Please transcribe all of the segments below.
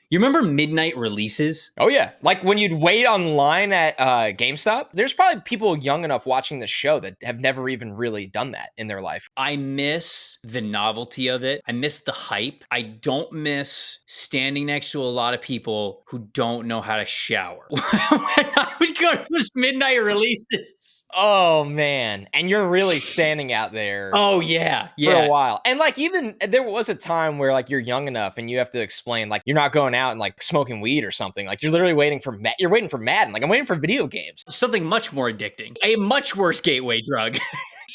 You remember midnight releases? Oh, yeah. Like when you'd wait online at GameStop, there's probably people young enough watching the show that have never even really done that in their life. I miss the novelty of it. I miss the hype. I don't miss standing next to a lot of people who don't know how to shower. When I would go to those midnight releases. Oh, man. And you're really standing out there. Oh, yeah. For a while. And like even there was a time where like you're young enough and you have to explain like you're not going out and like smoking weed or something. Like you're literally waiting for Madden. Like I'm waiting for video games. Something much more addicting. A much worse gateway drug.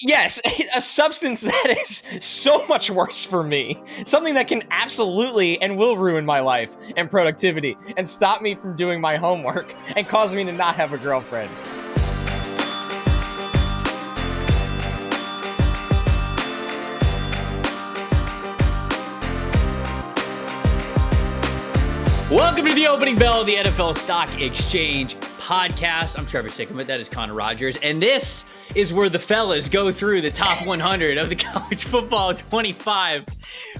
Yes, a substance that is so much worse for me. Something that can absolutely and will ruin my life and productivity and stop me from doing my homework and cause me to not have a girlfriend. Welcome to the opening bell of the NFL Stock Exchange podcast. I'm Trevor Sikkema. That is Connor Rogers. And this is where the fellas go through the top 100 of the college football 25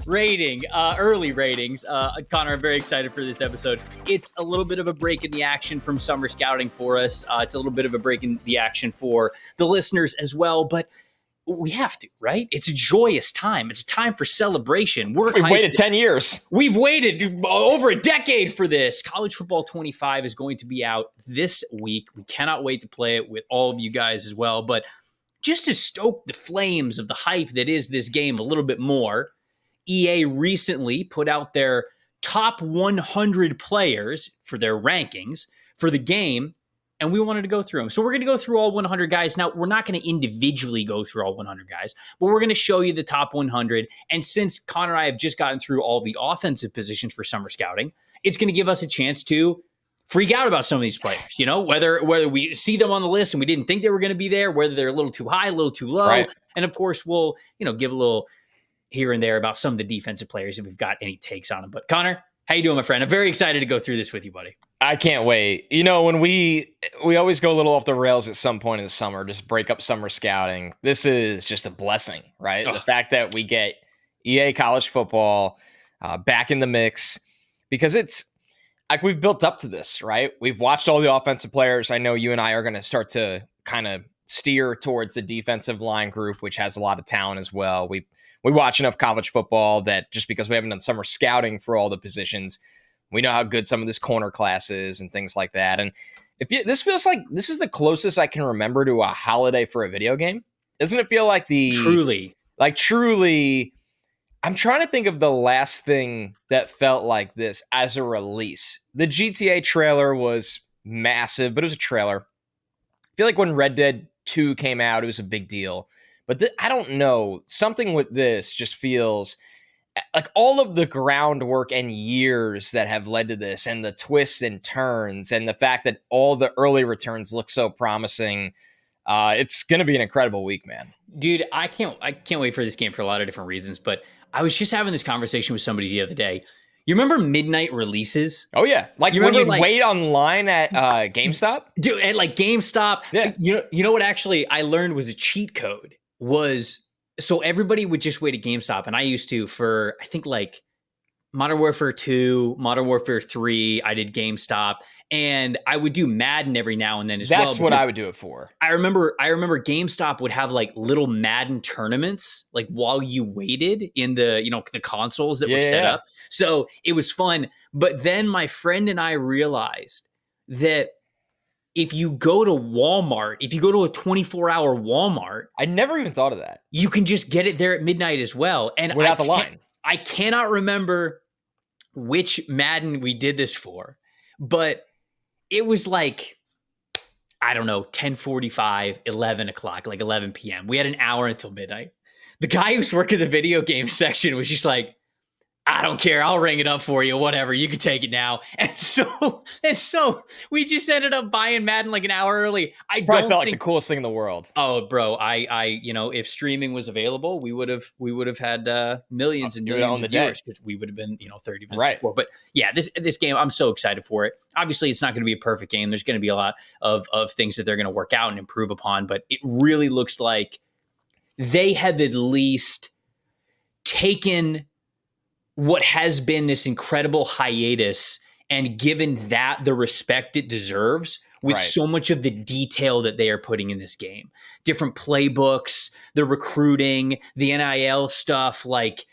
early ratings. Connor, I'm very excited for this episode. It's a little bit of a break in the action from summer scouting for us. It's a little bit of a break in the action for the listeners as well. But we have to, right? It's a joyous time. It's a time for celebration. We've waited 10 years. We've waited over a decade for this. College Football 25 is going to be out this week. We cannot wait to play it with all of you guys as well. But just to stoke the flames of the hype that is this game a little bit more, EA recently put out their top 100 players for their rankings for the game. And we wanted to go through them. So we're going to go through all 100 guys. Now, we're not going to individually go through all 100 guys, but we're going to show you the top 100. And since Connor and I have just gotten through all the offensive positions for summer scouting, it's going to give us a chance to freak out about some of these players, you know, whether we see them on the list and we didn't think they were going to be there, whether they're a little too high, a little too low. Right. And of course, we'll, give a little here and there about some of the defensive players if we've got any takes on them. But Connor, how you doing, my friend? I'm very excited to go through this with you, buddy. I can't wait. You know, when we always go a little off the rails at some point in the summer, just break up summer scouting. This is just a blessing, right? The fact that we get EA college football back in the mix, because it's like we've built up to this, right? We've watched all the offensive players. I know you and I are going to start to kind of steer towards the defensive line group, which has a lot of talent as well. We watch enough college football that just because we haven't done summer scouting for all the positions, we know how good some of this corner class is and things like that. And this feels like this is the closest I can remember to a holiday for a video game. Doesn't it feel like truly, I'm trying to think of the last thing that felt like this as a release. The GTA trailer was massive, but it was a trailer. I feel like when Red Dead 2 came out, it was a big deal. But I don't know. Something with this just feels like all of the groundwork and years that have led to this and the twists and turns and the fact that all the early returns look so promising. It's going to be an incredible week, man. Dude, I can't wait for this game for a lot of different reasons. But I was just having this conversation with somebody the other day. You remember midnight releases? Oh, yeah. Like when you wait online at GameStop? Dude, at like GameStop. Yeah. You know what actually I learned was a cheat code was, so everybody would just wait at GameStop. And I used to for, I think like Modern Warfare 2, Modern Warfare 3, I did GameStop. And I would do Madden every now and then as well. That's what I would do it for. I remember GameStop would have like little Madden tournaments, like while you waited in the, the consoles that were set up. So it was fun. But then my friend and I realized that if you go to Walmart, if you go to a 24-hour Walmart, I never even thought of that. You can just get it there at midnight as well. And without the line. I cannot remember which Madden we did this for, but it was like, I don't know, 10:45, 11 o'clock, like 11 p.m. We had an hour until midnight. The guy who's working the video game section was just like, I don't care. I'll ring it up for you. Whatever. You can take it now. And so we just ended up buying Madden like an hour early. I felt like the coolest thing in the world. Oh, bro. I if streaming was available, we would have had millions and millions of viewers because we would have been, 30 minutes before. But yeah, this game, I'm so excited for it. Obviously, it's not going to be a perfect game. There's going to be a lot of things that they're going to work out and improve upon. But it really looks like they have at least taken what has been this incredible hiatus and given that the respect it deserves with so much of the detail that they are putting in this game. Different playbooks, the recruiting, the NIL stuff. Like,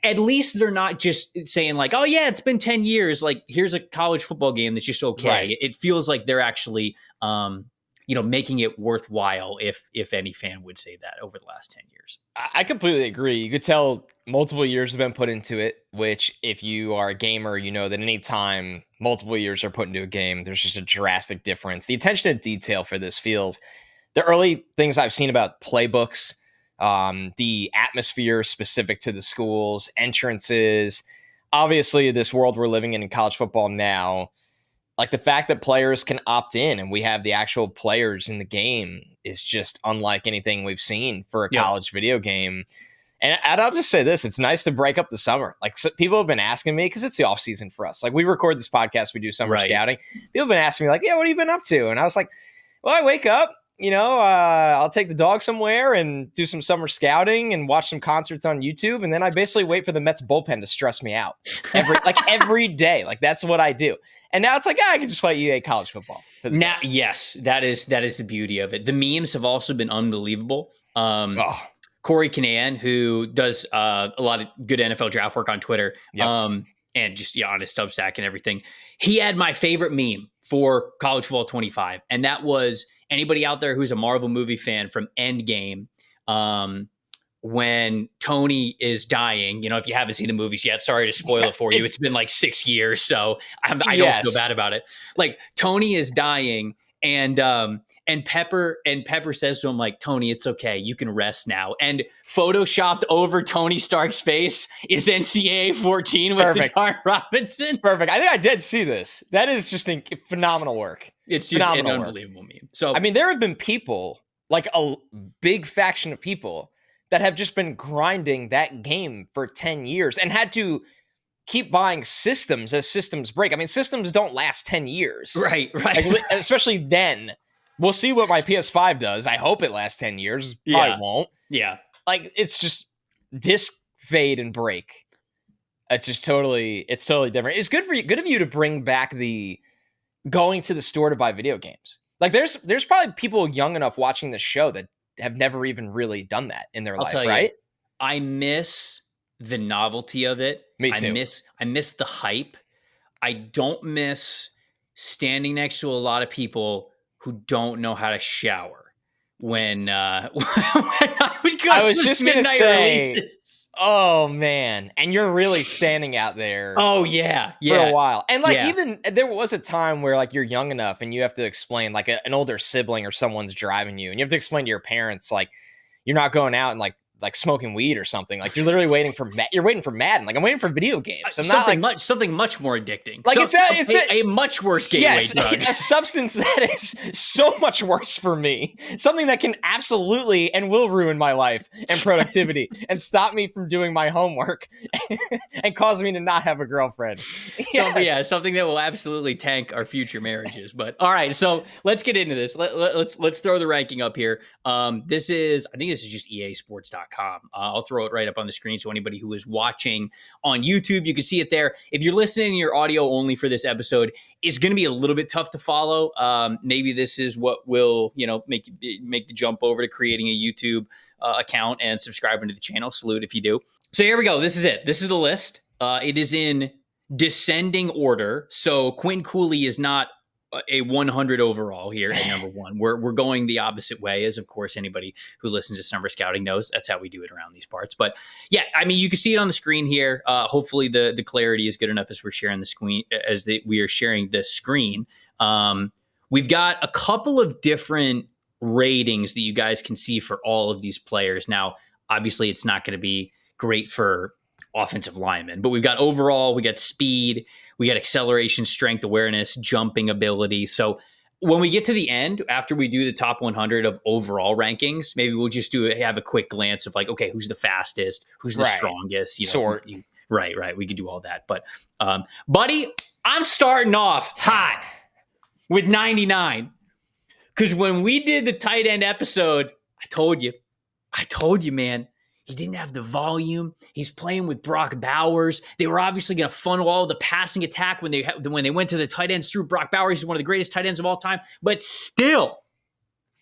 at least they're not just saying like, oh yeah, it's been 10 years. Like, here's a college football game that's just okay. Right. It feels like they're actually, making it worthwhile, if any fan would say that, over the last 10 years. I completely agree. You could tell multiple years have been put into it, which if you are a gamer, you know that any time multiple years are put into a game, there's just a drastic difference. The attention to detail for this feels, the early things I've seen about playbooks, the atmosphere specific to the schools, entrances, obviously this world we're living in college football now, like the fact that players can opt in and we have the actual players in the game is just unlike anything we've seen for a college video game. And I'll just say this, it's nice to break up the summer. Like, so people have been asking me, because it's the off season for us. Like, we record this podcast, we do summer scouting. People have been asking me like, yeah, what have you been up to? And I was like, well, I wake up, I'll take the dog somewhere and do some summer scouting and watch some concerts on YouTube. And then I basically wait for the Mets bullpen to stress me out every day. Like, that's what I do. And now it's like, I can just play EA college football. Now, yes, that is the beauty of it. The memes have also been unbelievable. Corey Kinnan, who does a lot of good NFL draft work on Twitter, and just on his Substack and everything, he had my favorite meme for College Football 25, and that was anybody out there who's a Marvel movie fan from Endgame. When Tony is dying, if you haven't seen the movies yet, sorry to spoil it for you. It's been like 6 years, so I don't feel bad about it. Like, Tony is dying, and Pepper says to him, like, Tony, it's okay, you can rest now. And photoshopped over Tony Stark's face is NCAA 14 with Deshaun Robinson. Perfect. I think I did see this. That is just phenomenal work. It's just an unbelievable meme. So, I mean, there have been people, like a big faction of people, that have just been grinding that game for 10 years and had to keep buying systems as systems break. I mean, systems don't last 10 years. Right. Like, especially then. We'll see what my PS5 does. I hope it lasts 10 years. Probably won't. Yeah. Like, it's just disc fade and break. It's totally different. It's good of you to bring back the going to the store to buy video games. Like, there's probably people young enough watching this show that have never even really done that in their life, right? I miss the novelty of it. Me too. I miss the hype. I don't miss standing next to a lot of people who don't know how to shower when I would go. I was just gonna say, releases. Oh man, and you're really standing out there. Oh yeah, for a while. And like even there was a time where like you're young enough and you have to explain, like an older sibling or someone's driving you, and you have to explain to your parents like you're not going out and like smoking weed or something. Like, you're literally waiting for Madden. Like, I'm waiting for video games. Something much more addicting. Like, it's a much worse gateway drug. A substance that is so much worse for me. Something that can absolutely and will ruin my life and productivity and stop me from doing my homework and cause me to not have a girlfriend. Something that will absolutely tank our future marriages. But all right, so let's get into this. Let's throw the ranking up here. I think this is just easports.com. I'll throw it right up on the screen so anybody who is watching on YouTube, you can see it there. If you're listening to your audio only for this episode, it's going to be a little bit tough to follow. Maybe this is what will make the jump over to creating a YouTube account and subscribing to the channel. Salute if you do. So here we go. This is it. This is the list. It is in descending order. So Quinn Cooley is not a 100 overall here at number one. We're going the opposite way, as of course anybody who listens to Summer Scouting knows. That's how we do it around these parts. But yeah, I mean, you can see it on the screen here. Hopefully the clarity is good enough as we're sharing the screen. We are sharing the screen. We've got a couple of different ratings that you guys can see for all of these players. Now, obviously, it's not going to be great for offensive linemen, but we've got overall, we got speed, we got acceleration, strength, awareness, jumping ability. So when we get to the end, after we do the top 100 of overall rankings, maybe we'll just have a quick glance of like, okay, who's the fastest, who's the strongest, right. We could do all that. But buddy, I'm starting off hot with 99. Because when we did the tight end episode, I told you, man, He didn't have the volume. He's playing with Brock Bowers. They were obviously going to funnel all the passing attack when they went to the tight ends through Brock Bowers. He's one of the greatest tight ends of all time. But still,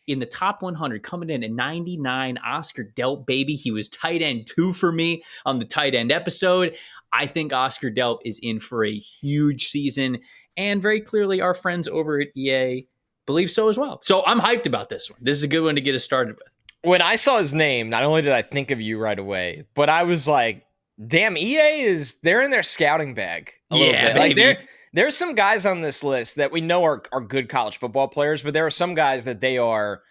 in the top 100, coming in at 99, Oscar Delp, baby. He was tight end 2 for me on the tight end episode. I think Oscar Delp is in for a huge season. And very clearly, our friends over at EA believe so as well. So I'm hyped about this one. This is a good one to get us started with. When I saw his name, not only did I think of you right away, but I was like, damn, they're in their scouting bag. Yeah, baby. Like there's some guys on this list that we know are good college football players, but there are some guys that they are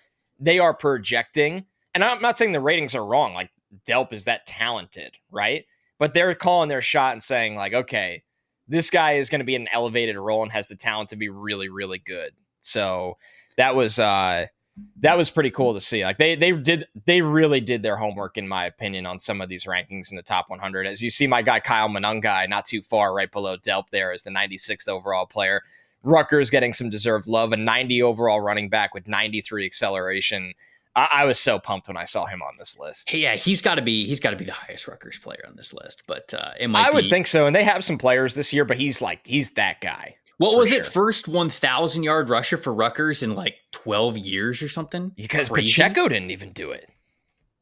projecting. And I'm not saying the ratings are wrong. Like Delp is that talented, right? But they're calling their shot and saying like, okay, this guy is going to be in an elevated role and has the talent to be really, really good. So that was pretty cool to see. Like they really did their homework, in my opinion, on some of these rankings in the top 100. As you see, my guy Kyle Monangai not too far right below Delp there as the 96th overall player. Rutgers getting some deserved love, a 90 overall running back with 93 acceleration. I was so pumped when I saw him on this list. Yeah, he's got to be the highest Rutgers player on this list. But I would think so. And they have some players this year, but he's that guy. What was it? First 1,000-yard rusher for Rutgers in like 12 years or something? Because Pacheco didn't even do it.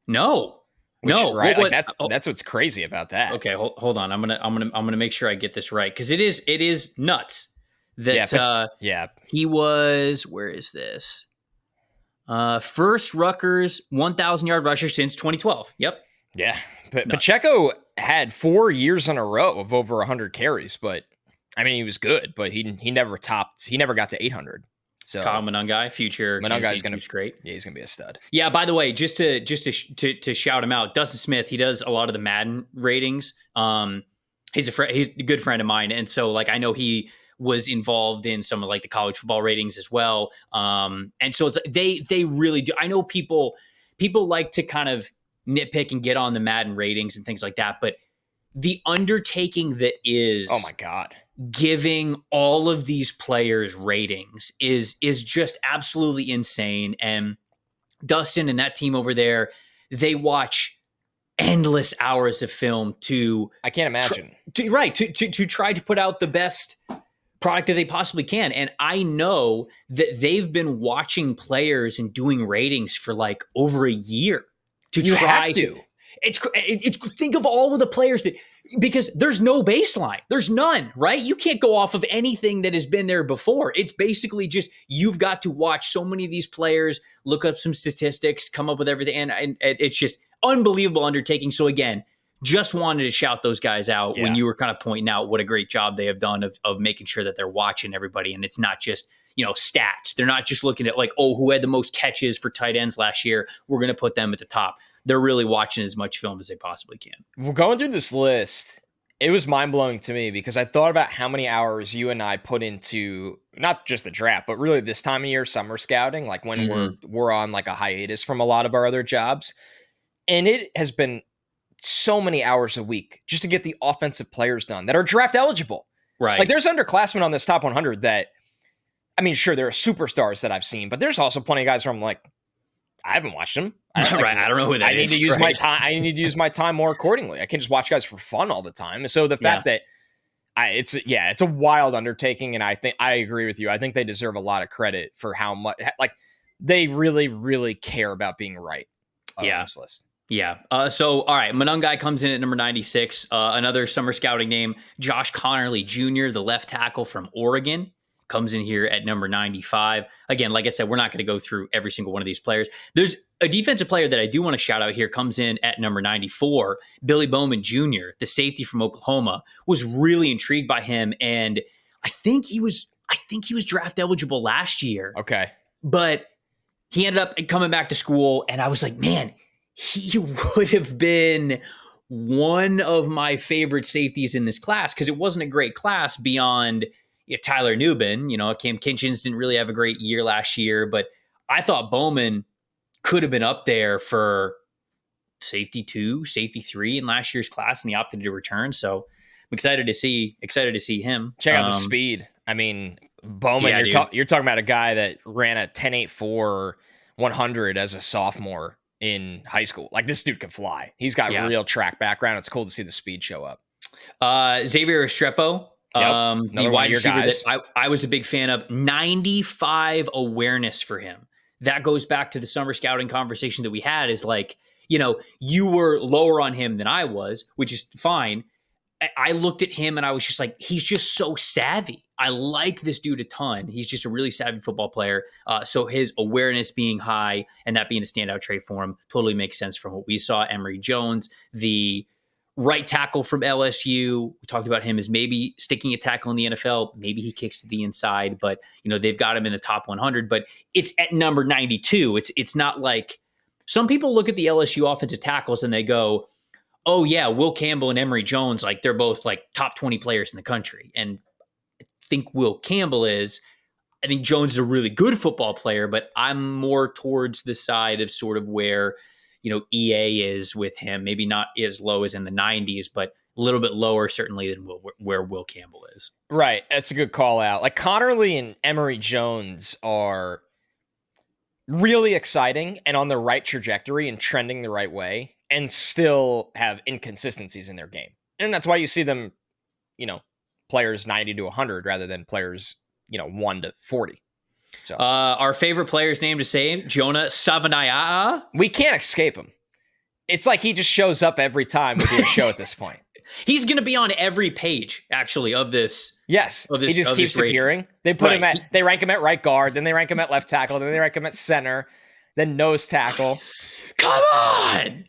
No. Right? That's what's crazy about that. Okay, hold on. I'm gonna make sure I get this right, because it is nuts that he was. Where is this? First Rutgers 1,000-yard rusher since 2012. Yep. Yeah, but Pacheco had 4 years in a row of over 100 carries, but. I mean, he was good, but he never got to 800. So Kyle Monangai, future Monangai's going to be great. Yeah, he's going to be a stud. Yeah, by the way, just to shout him out, Dustin Smith, he does a lot of the Madden ratings. He's a good friend of mine, and so like I know he was involved in some of like the college football ratings as well. And so it's they really do. I know people like to kind of nitpick and get on the Madden ratings and things like that, but the undertaking that is, oh my God, giving all of these players ratings is just absolutely insane. And Dustin and that team over there, they watch endless hours of film I can't imagine. To try to put out the best product that they possibly can. And I know that they've been watching players and doing ratings for like over a year have to. It's think of all of the players because there's no baseline. There's none, right? You can't go off of anything that has been there before. It's basically just you've got to watch so many of these players, look up some statistics, come up with everything. And it's just unbelievable undertaking. So again, just wanted to shout those guys out when you were kind of pointing out what a great job they have done of making sure that they're watching everybody. And it's not just, stats. They're not just looking at like, oh, who had the most catches for tight ends last year? We're going to put them at the top. They're really watching as much film as they possibly can. Well, going through this list, it was mind-blowing to me because I thought about how many hours you and I put into not just the draft, but really this time of year, summer scouting, like when we're on like a hiatus from a lot of our other jobs. And it has been so many hours a week just to get the offensive players done that are draft eligible. Right. Like there's underclassmen on this top 100 that, I mean, sure, there are superstars that I've seen, but there's also plenty of guys where I'm like, I haven't watched them. I don't know who that is. I need to use my time. I need to use my time more accordingly. I can't just watch guys for fun all the time. So the fact that it's a wild undertaking. And I think I agree with you. I think they deserve a lot of credit for how much, like they really, really care about being right on this list. Yeah. So, all right. Monangai comes in at number 96. Another summer scouting name, Josh Connerly Jr., the left tackle from Oregon, comes in here at number 95. Again, like I said, we're not going to go through every single one of these players. There's a defensive player that I do want to shout out here, comes in at number 94. Billy Bowman Jr., the safety from Oklahoma, was really intrigued by him. And I think he was draft eligible last year. Okay. But he ended up coming back to school. And I was like, man, he would have been one of my favorite safeties in this class because it wasn't a great class beyond Tyler Nubin. Cam Kinchins didn't really have a great year last year, but I thought Bowman could have been up there for safety 2, safety 3 in last year's class, and he opted to return. So I'm excited to see him. Check out the speed. I mean, Bowman, you're talking about a guy that ran a 10.84 100 as a sophomore. in high school. Like, this dude can fly. He's got real track background. It's cool to see the speed show up. Xavier Estrepo, the wide receiver guys. that I was a big fan of. 95 awareness for him. That goes back to the summer scouting conversation that we had, is like, you were lower on him than I was, which is fine. I looked at him and I was just like, he's just so savvy. I like this dude a ton. He's just a really savvy football player. So his awareness being high and that being a standout trait for him totally makes sense from what we saw. Emory Jones, the right tackle from LSU, we talked about him as maybe sticking a tackle in the NFL. Maybe he kicks to the inside, but they've got him in the top 100. But it's at number 92. It's not like some people look at the LSU offensive tackles and they go, oh yeah, Will Campbell and Emory Jones, like they're both like top 20 players in the country. And I think Will Campbell is. I think Jones is a really good football player, but I'm more towards the side of sort of where, EA is with him. Maybe not as low as in the 90s, but a little bit lower certainly than where Will Campbell is. Right. That's a good call out. Like, Connerly and Emory Jones are really exciting and on the right trajectory and trending the right way, and still have inconsistencies in their game. And that's why you see them, players 90 to 100 rather than players, 1 to 40. So our favorite player's name to say, Jonah Savanaia. We can't escape him. It's like he just shows up every time we do a show at this point. He's going to be on every page, actually, of this. Yes, he just keeps appearing. They put him they rank him at right guard, then they rank him at left tackle, then they rank him at center, then nose tackle. Come on!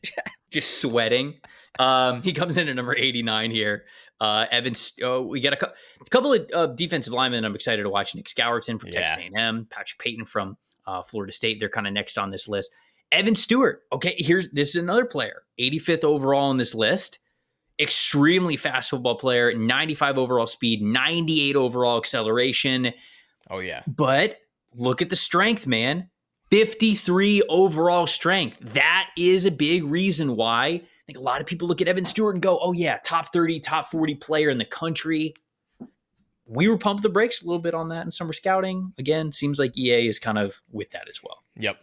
Just sweating. He comes in at number 89 here. Evans. We got a couple of defensive linemen I'm excited to watch. Nick Scourton from Texas A&M, Patrick Payton from Florida State. They're kind of next on this list. Evan Stewart. Okay, this is another player. 85th overall on this list. Extremely fast football player. 95 overall speed. 98 overall acceleration. Oh yeah. But look at the strength, man. 53 overall strength. That is a big reason why I think a lot of people look at Evan Stewart and go, oh yeah, top 30, top 40 player in the country. We were pumped the brakes a little bit on that in summer scouting. Again, seems like EA is kind of with that as well. Yep.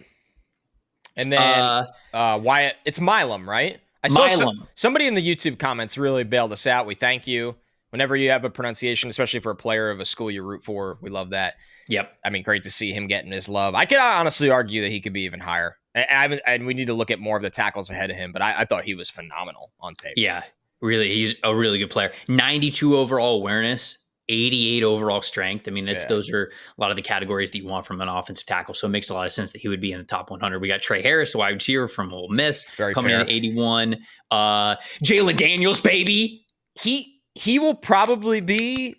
And then Wyatt, it's Milam, right? I saw somebody in the YouTube comments really bailed us out. We thank you. Whenever you have a pronunciation, especially for a player of a school you root for, we love that. Yep. I mean, great to see him getting his love. I could honestly argue that he could be even higher. And we need to look at more of the tackles ahead of him, but I thought he was phenomenal on tape. Yeah, really. He's a really good player. 92 overall awareness, 88 overall strength. I mean, those are a lot of the categories that you want from an offensive tackle. So it makes a lot of sense that he would be in the top 100. We got Trey Harris, the wide receiver from Ole Miss, coming in at 81. Jalen Daniels, baby. He will probably be,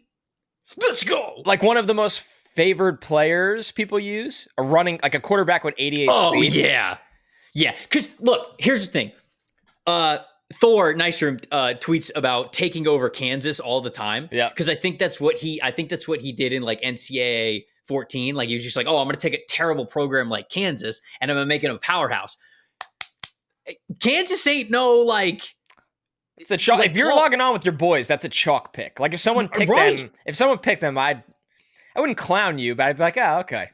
let's go, like one of the most favored players people use, like a quarterback with 88 speed. Yeah. Because look, here's the thing. Thor Nystrom tweets about taking over Kansas all the time. Yeah. Because I think that's what he did in like NCAA 14. Like he was just like, oh, I'm going to take a terrible program like Kansas and I'm going to make it a powerhouse. Kansas ain't no like. It's a chalk. Like, if you're logging on with your boys, that's a chalk pick. Like if someone picked them, I wouldn't clown you, but I'd be like, oh, okay.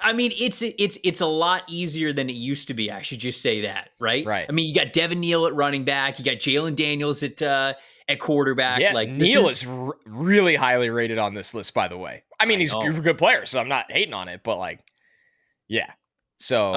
I mean, it's a lot easier than it used to be. I should just say that, right? Right. I mean, you got Devin Neal at running back, you got Jalen Daniels at quarterback. Yeah, like Neal is really highly rated on this list, by the way. I mean, he's a good player, so I'm not hating on it, but like, yeah. So,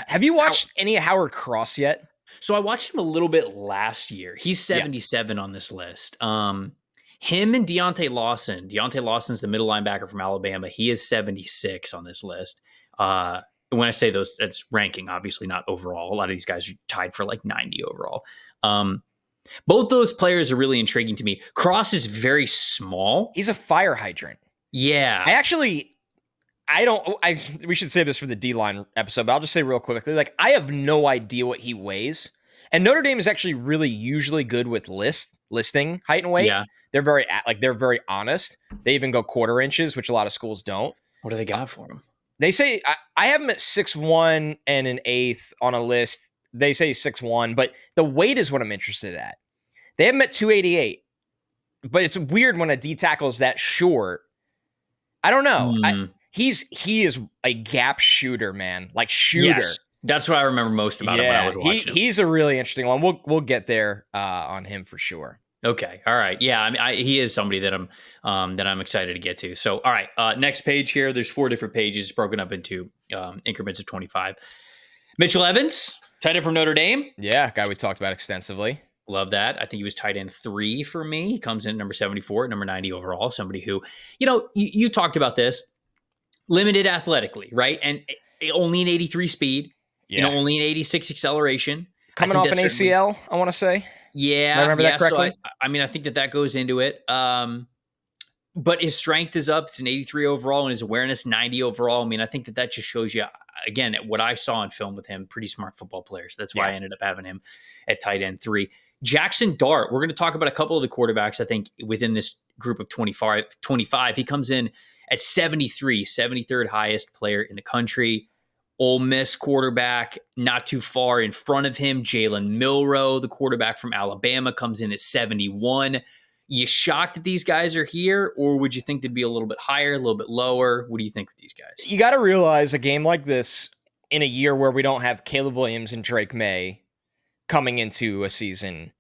have you watched any of Howard Cross yet? So I watched him a little bit last year. He's 77 on this list. Him and Deontay Lawson. Deontay Lawson's the middle linebacker from Alabama. He is 76 on this list. When I say those, that's ranking, obviously not overall. A lot of these guys are tied for like 90 overall. Both those players are really intriguing to me. Cross is very small. He's a fire hydrant. Yeah. We should save this for the D-line episode, but I'll just say real quickly, like, I have no idea what he weighs. And Notre Dame is actually really usually good with listing height and weight. Yeah. They're very honest. They even go quarter inches, which a lot of schools don't. What do they got for him? They say, I have him at 6'1" and an eighth on a list. They say 6'1", but the weight is what I'm interested at. They have him at 288, but it's weird when a D tackle is that short. I don't know. He is a gap shooter, man. Like shooter. That's what I remember most about him when I was watching him. He's a really interesting one. We'll get there on him for sure. Okay. All right. Yeah. I mean, he is somebody that I'm excited to get to. So, all right. Next page here. There's 4 different pages broken up into increments of 25. Mitchell Evans, tight end from Notre Dame. Yeah, guy we talked about extensively. Love that. I think he was tight end 3 for me. He comes in at number 74, number 90 overall. Somebody who, you talked about this, limited athletically, right? And only an 83 speed, only an 86 acceleration. Coming off an ACL, I want to say. Yeah. I remember that correctly. So I think that goes into it. But his strength is up. It's an 83 overall and his awareness 90 overall. I mean, I think that just shows you, again, what I saw in film with him, pretty smart football player. So that's why I ended up having him at tight end 3. Jackson Dart, we're going to talk about a couple of the quarterbacks, I think, within this group of 25. He comes in at 73, 73rd highest player in the country. Ole Miss quarterback, not too far in front of him. Jalen Milroe, the quarterback from Alabama, comes in at 71. You shocked that these guys are here, or would you think they'd be a little bit higher, a little bit lower? What do you think with these guys? You got to realize a game like this in a year where we don't have Caleb Williams and Drake May coming into a season,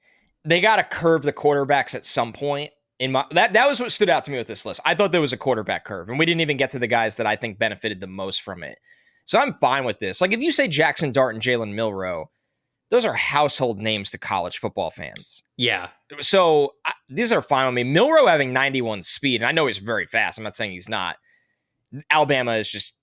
they got to curve the quarterbacks at some point. That was what stood out to me with this list. I thought there was a quarterback curve, and we didn't even get to the guys that I think benefited the most from it. So I'm fine with this. Like, if you say Jackson Dart and Jalen Milroe, those are household names to college football fans. Yeah. So these are fine with me. Milroe having 91 speed, and I know he's very fast. I'm not saying he's not. Alabama is just,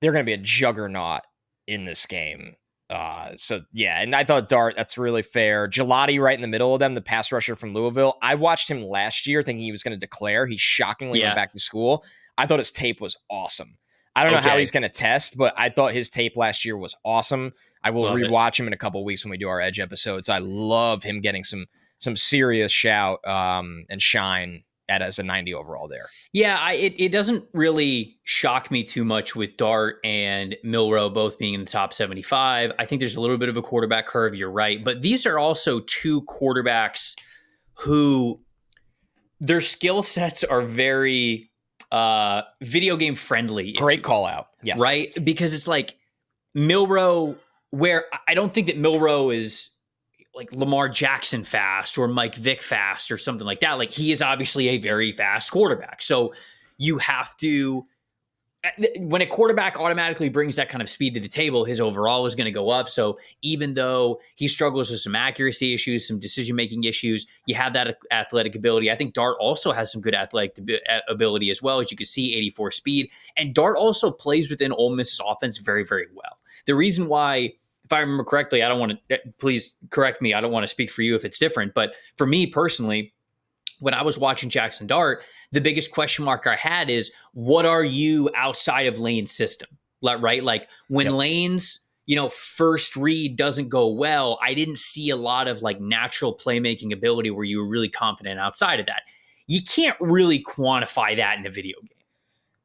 they're going to be a juggernaut in this game. And I thought Dart, that's really fair. Gelati right in the middle of them, the pass rusher from Louisville. I watched him last year thinking he was going to declare. He shockingly went back to school. I thought his tape was awesome. I don't know how he's going to test, but I thought his tape last year was awesome. I will rewatch him in a couple of weeks when we do our Edge episodes. I love him getting some serious shout and shine as a 90 overall there. Yeah, it doesn't really shock me too much with Dart and Milroe both being in the top 75. I think there's a little bit of a quarterback curve, you're right. But these are also 2 quarterbacks who their skill sets are very video game friendly. Great call out. Yes. Right? Because it's like Milroe, where I don't think that Milroe is like Lamar Jackson fast or Mike Vick fast or something like that. Like, he is obviously a very fast quarterback. So you have to, when a quarterback automatically brings that kind of speed to the table, his overall is going to go up. So even though he struggles with some accuracy issues, some decision-making issues, you have that athletic ability. I think Dart also has some good athletic ability as well. As you can see, 84 speed. And Dart also plays within Ole Miss's offense very, very well. The reason why, if I remember correctly, I don't want to, please correct me, I don't want to speak for you if it's different, but for me personally, when I was watching Jackson Dart, the biggest question mark I had is, what are you outside of Lane's system? Right? Like, when Lane's, first read doesn't go well, I didn't see a lot of like natural playmaking ability where you were really confident outside of that. You can't really quantify that in a video game.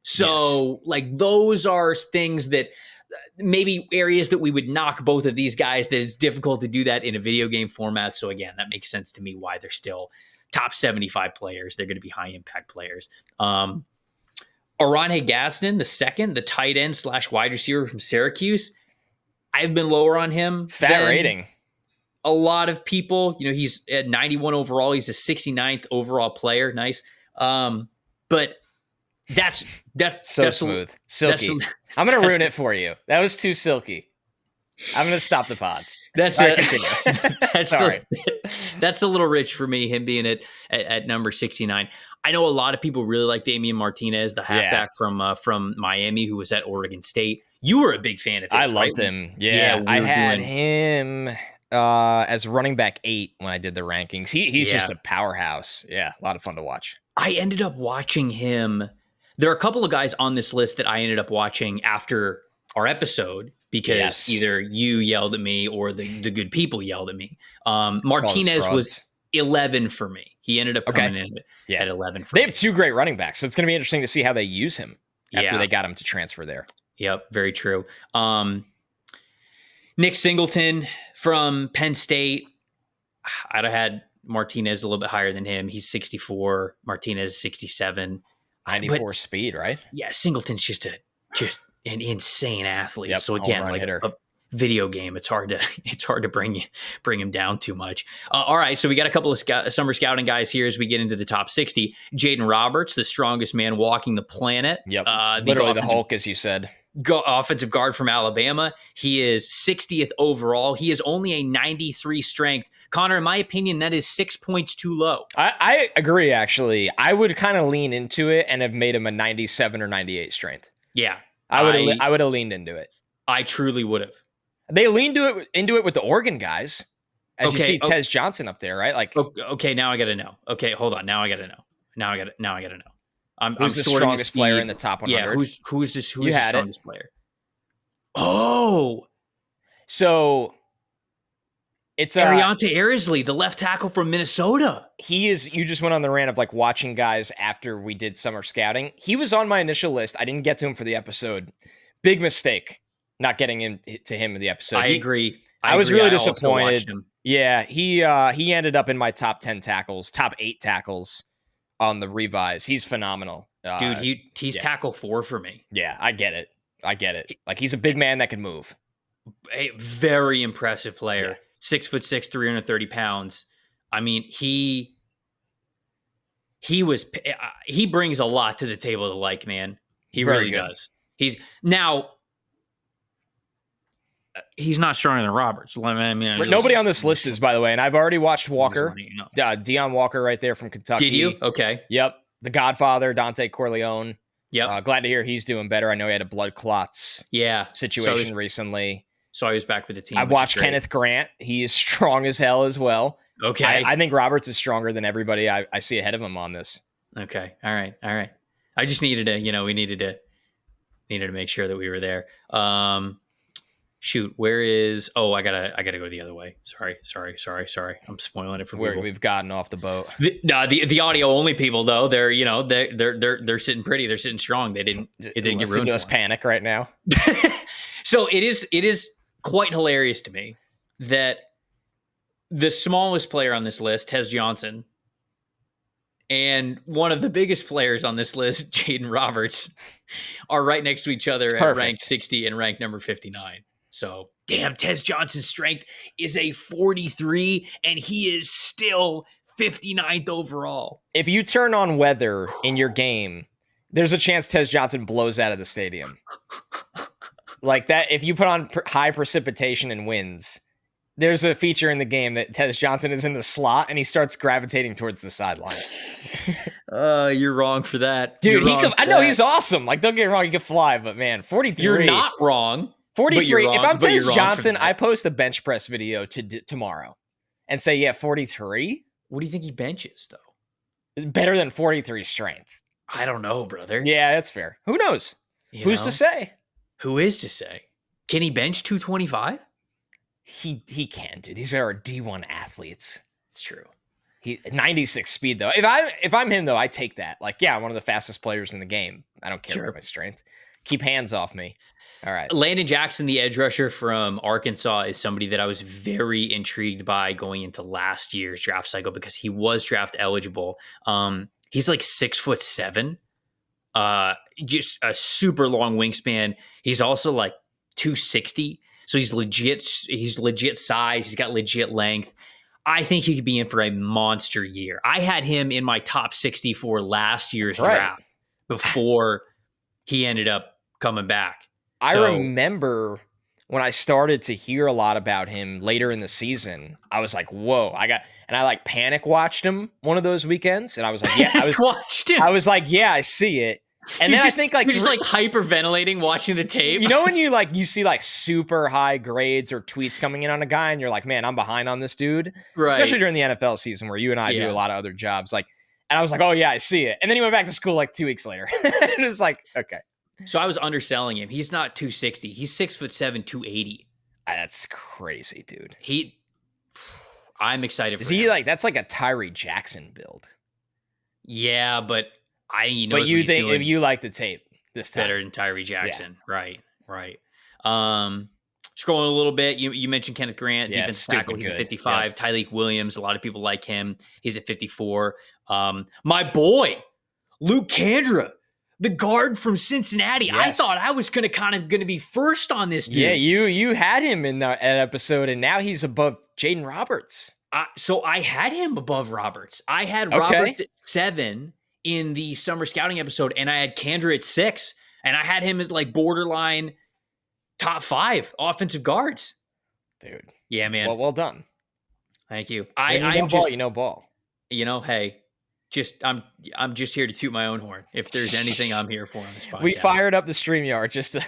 So like, those are things that maybe areas that we would knock both of these guys, that it's difficult to do that in a video game format. So again, that makes sense to me why they're still top 75 players. They're going to be high impact players. Arane Gaston, the tight end / wide receiver from Syracuse. I've been lower on him. Fat rating. A lot of people, he's at 91 overall. He's a 69th overall player. Nice. But that's smooth. Silky. I'm going to ruin it for you. That was too silky. I'm going to stop the pod. That's it. That's a little rich for me, him being at number 69. I know a lot of people really like Damian Martinez, the halfback from Miami, who was at Oregon State. You were a big fan of his, I loved him. Yeah, I had him as running back 8 when I did the rankings. He's just a powerhouse. Yeah, a lot of fun to watch. I ended up watching him. There are a couple of guys on this list that I ended up watching after our episode, because either you yelled at me or the good people yelled at me. Martinez was 11 for me. He ended up coming in at 11 for me. They have 2 great running backs, so it's going to be interesting to see how they use him after they got him to transfer there. Yep, very true. Nick Singleton from Penn State. I'd have had Martinez a little bit higher than him. He's 64. Martinez 67. 94 speed, right? Yeah, Singleton's just an insane athlete. Yep, so again, like video game. It's hard to bring him down too much. All right, so we got a couple of summer scouting guys here as we get into the top 60. Jaden Roberts, the strongest man walking the planet. Yep, literally the Hulk, as you said. Offensive guard from Alabama. He is 60th overall. He is only a 93 strength. Connor, in my opinion, that is 6 points too low. I agree, actually. I would kind of lean into it and have made him a 97 or 98 strength. Yeah. I would have leaned into it. I truly would have. They leaned into it with the Oregon guys. As you see Tez Johnson up there, right? Like, okay, now I got to know. Okay, hold on. Now I got to know. Who's the strongest player in the top 100? Yeah, who's the strongest player? Oh, so it's Ariante Arisley, the left tackle from Minnesota. He is. You just went on the rant of like watching guys after we did summer scouting. He was on my initial list. I didn't get to him for the episode. Big mistake not getting to him in the episode. I agree. I was really disappointed. Yeah, he ended up in my top 10 tackles, top 8 tackles on the revise. He's phenomenal. Dude, he's tackle 4 for me. Yeah, I get it. Like, he's a big man that can move. A very impressive player. 6'6", 330 pounds. I mean, he brings a lot to the table to like, man. He really does. He's not stronger than Roberts. I mean, nobody on this list is, by the way, and I've already watched Walker. Deion Walker right there from Kentucky. Did you? Okay. Yep. The Godfather, Dante Corleone. Yep. Glad to hear he's doing better. I know he had a blood clots situation recently. So he was back with the team. I've watched Kenneth Grant. He is strong as hell as well. Okay. I think Roberts is stronger than everybody I see ahead of him on this. Okay. All right. I just needed to, we needed to make sure that we were there. Shoot, where is? Oh, I gotta go the other way. Sorry. I'm spoiling it for people. We've gotten off the boat. The audio only people though, they're sitting pretty, they're sitting strong. It didn't get ruined. To us panic right now. So it is quite hilarious to me that the smallest player on this list, Tez Johnson, and one of the biggest players on this list, Jaden Roberts, are right next to each other at rank 60 and rank number 59. So, damn, Tez Johnson's strength is a 43, and he is still 59th overall. If you turn on weather in your game, there's a chance Tez Johnson blows out of the stadium. Like that, if you put on high precipitation and winds, there's a feature in the game that Tez Johnson is in the slot, and he starts gravitating towards the sideline. You're wrong for that. Dude, I know he's awesome. Like, don't get me wrong, he can fly, but man, 43. You're not wrong. 43. If I'm Tez Johnson, I post a bench press video tomorrow and say, 43. What do you think he benches, though? Better than 43 strength. I don't know, brother. Yeah, that's fair. Who knows? Who's to say? Who is to say? Can he bench 225? He can, dude. These are D1 athletes. It's true. 96 speed, though. If I'm him, though, I take that. Like, yeah, one of the fastest players in the game. I don't care about my strength. Keep hands off me. All right. Landon Jackson, the edge rusher from Arkansas, is somebody that I was very intrigued by going into last year's draft cycle because he was draft eligible. He's like 6'7", just a super long wingspan. He's also like 260, so he's legit size. He's got legit length. I think he could be in for a monster year. I had him in my top 60 for last year's draft before he ended up coming back. I remember when I started to hear a lot about him later in the season, I was like, whoa, I like panic watched him one of those weekends. And I was like, I was like, yeah, I see it. And then I think like, you're just like hyperventilating watching the tape. You know, when you see like super high grades or tweets coming in on a guy and you're like, man, I'm behind on this dude. Right. Especially during the NFL season where you and I do a lot of other jobs. Like, and I was like, oh yeah, I see it. And then he went back to school like 2 weeks later. It was like, okay. So I was underselling him. He's not 260. He's 6'7", 280. That's crazy, dude. I'm excited for him. Is he like, that's like a Tyree Jackson build. Yeah, but but you think if you like the tape this time, better than Tyree Jackson. Yeah. Right. Scrolling a little bit, you mentioned Kenneth Grant, defensive tackle. He's at 55. Yep. Tyleik Williams, a lot of people like him. He's at 54. My boy, Luke Kandra, the guard from Cincinnati. Yes. I thought I was going to be first on this dude. Yeah, you had him in that episode, and now he's above Jaden Roberts. So I had him above Roberts. I had Roberts at 7 in the summer scouting episode, and I had Kandra at 6, and I had him as like borderline top 5 offensive guards. Dude. Yeah, man. Well done. Thank you. You know ball. Hey, I'm just here to toot my own horn. If there's anything I'm here for on this podcast. We fired up the StreamYard just to...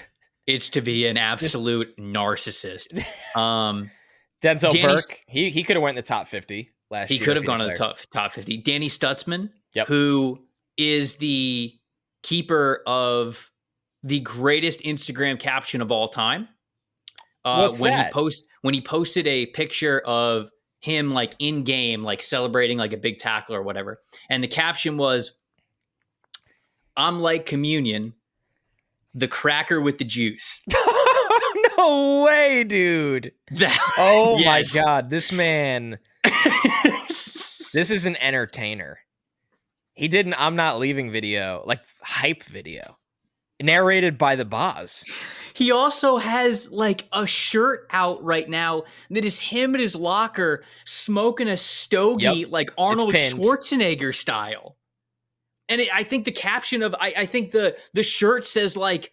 It's to be an absolute narcissist. Denzel Burke, he could have went in the top 50 last year. He could have gone in the top 50. Danny Stutzman, who is the keeper of the greatest Instagram caption of all time. What's that? When he posted a picture of him like in game, like celebrating like a big tackle or whatever. And the caption was, "I'm like communion, the cracker with the juice." No way, dude. My God. This man. This is an entertainer. He did an I'm Not Leaving video, like hype video, narrated by the boss. He also has like a shirt out right now that is him in his locker smoking a stogie, like Arnold Schwarzenegger style. And I think the caption of I think the shirt says like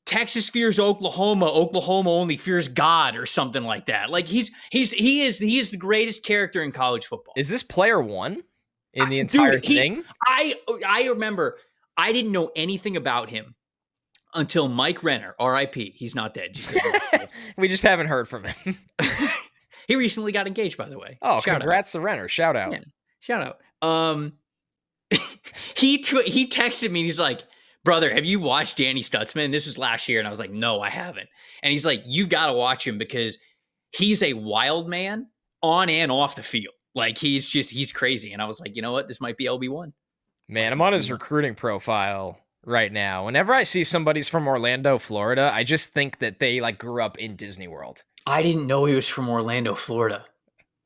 Texas fears Oklahoma, Oklahoma only fears God, or something like that. Like he is the greatest character in college football. Is this player 1 in the entire thing? I remember I didn't know anything about him until Mike Renner, R.I.P. He's not dead. We just haven't heard from him. He recently got engaged, by the way. Oh, congrats to Renner. Shout out. Yeah. Shout out. He texted me and he's like, "Brother, have you watched Danny Stutzman?" This was last year. And I was like, "No, I haven't." And he's like, "You got to watch him because he's a wild man on and off the field. Like he's crazy." And I was like, you know what? This might be LB1. Man, I'm on his recruiting profile right now. Whenever I see somebody's from Orlando, Florida, I just think that they like grew up in Disney World. I didn't know he was from Orlando, Florida.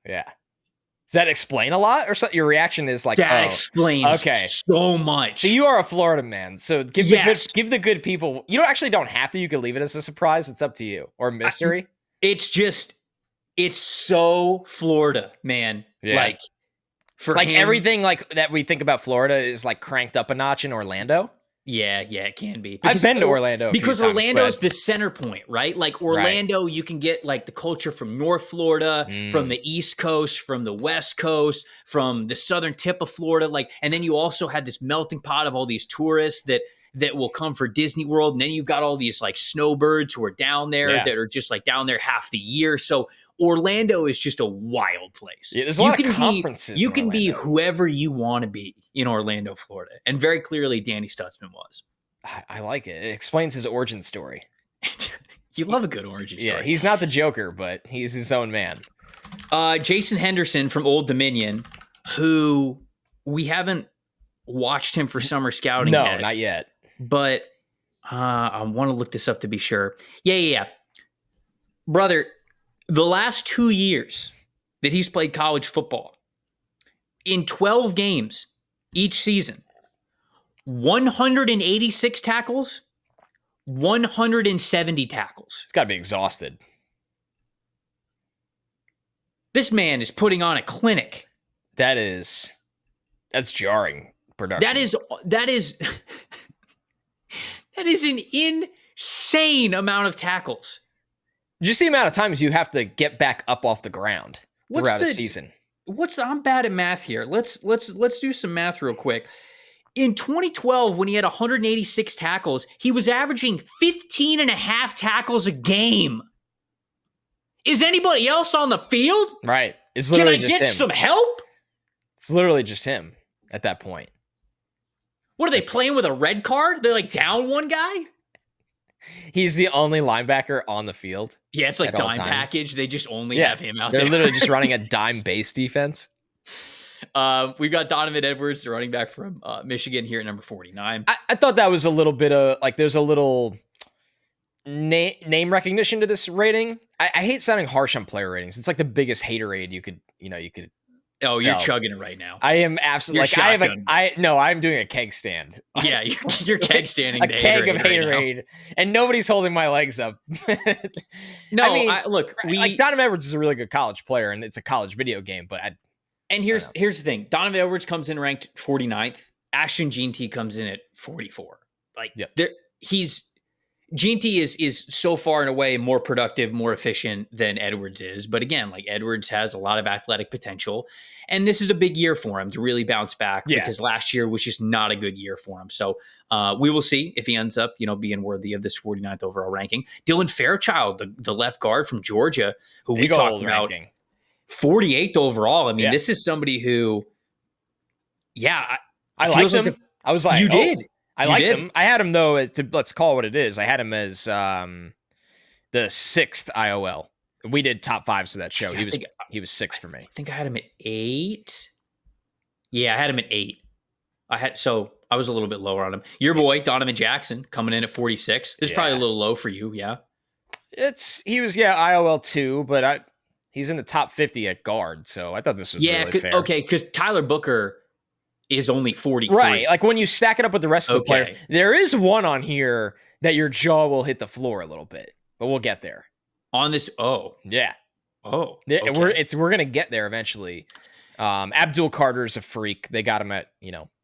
Yeah. Does that explain a lot? Or so, your reaction is like, that explains so much. So you are a Florida man. So give the good people, you don't have to. You can leave it as a surprise. It's up to you. Or mystery. It's so Florida, man. Yeah. Like him, everything like that we think about Florida is like cranked up a notch in Orlando. Yeah, it can be. I've been to Orlando because Orlando's the center point, right? Like Orlando, you can get like the culture from North Florida, from the East Coast, from the West Coast, from the southern tip of Florida. Like, and then you also had this melting pot of all these tourists that will come for Disney World. And then you've got all these like snowbirds who are down there that are just like down there half the year. So Orlando is just a wild place. Yeah, there's a lot of conferences. You can be whoever you want to be in Orlando, Florida. And very clearly Danny Stutzman was. I like it. It explains his origin story. You love a good origin story. Yeah, he's not the Joker, but he's his own man. Jason Henderson from Old Dominion, who we haven't watched him for summer scouting yet. No, not yet. But I want to look this up to be sure. Yeah. Brother, the last 2 years that he's played college football, in 12 games each season, 186 tackles, 170 tackles. He's got to be exhausted. This man is putting on a clinic. That's jarring production. That is an insane amount of tackles. Just the amount of times you have to get back up off the ground throughout a season. I'm bad at math here. Let's do some math real quick. In 2012, when he had 186 tackles, he was averaging 15 and a half tackles a game. Is anybody else on the field? Right. It's literally just him. Can I get some help? It's literally just him at that point. What are they playing with a red card? They're like down one guy? He's the only linebacker on the field. Yeah, it's like dime package. They just only have him out there. They're literally just running a dime base defense. We've got Donovan Edwards, the running back from Michigan, here at number 49. I thought that was a little bit of like there's a little name recognition to this rating. I hate sounding harsh on player ratings. It's like the biggest haterade you could Oh, So, you're chugging it right now. I am absolutely like I'm doing a keg stand. Yeah, you're keg standing a keg of Haterade, Haterade, and nobody's holding my legs up. No, I mean, look, like Donovan Edwards is a really good college player, and it's a college video game. But here's the thing: Donovan Edwards comes in ranked 49th. Ashton Jeanty comes in at 44. Like, Jeanty is so far and away more productive, more efficient than Edwards is. But again, like, Edwards has a lot of athletic potential, and this is a big year for him to really bounce back because last year was just not a good year for him. So we will see if he ends up, being worthy of this 49th overall ranking. Dylan Fairchild, the left guard from Georgia, who we talked about, 48th overall. I mean, this is somebody who, I liked him. I was like, you did. I liked him. I had him, though, let's call it what it is. I had him as the 6th IOL. We did top 5s for that show. He was 6 for me. I think I had him at 8. Yeah, I had him at 8. So I was a little bit lower on him. Your boy, Donovan Jackson, coming in at 46. This is probably a little low for you, yeah? He was IOL 2, but he's in the top 50 at guard, so I thought this was really fair. Okay, because Tyler Booker is only 43. Right. Like, when you stack it up with the rest of the players, there is one on here that your jaw will hit the floor a little bit, but we'll get there. On this, yeah. Okay. We're gonna get there eventually. Abdul Carter's a freak. They got him at,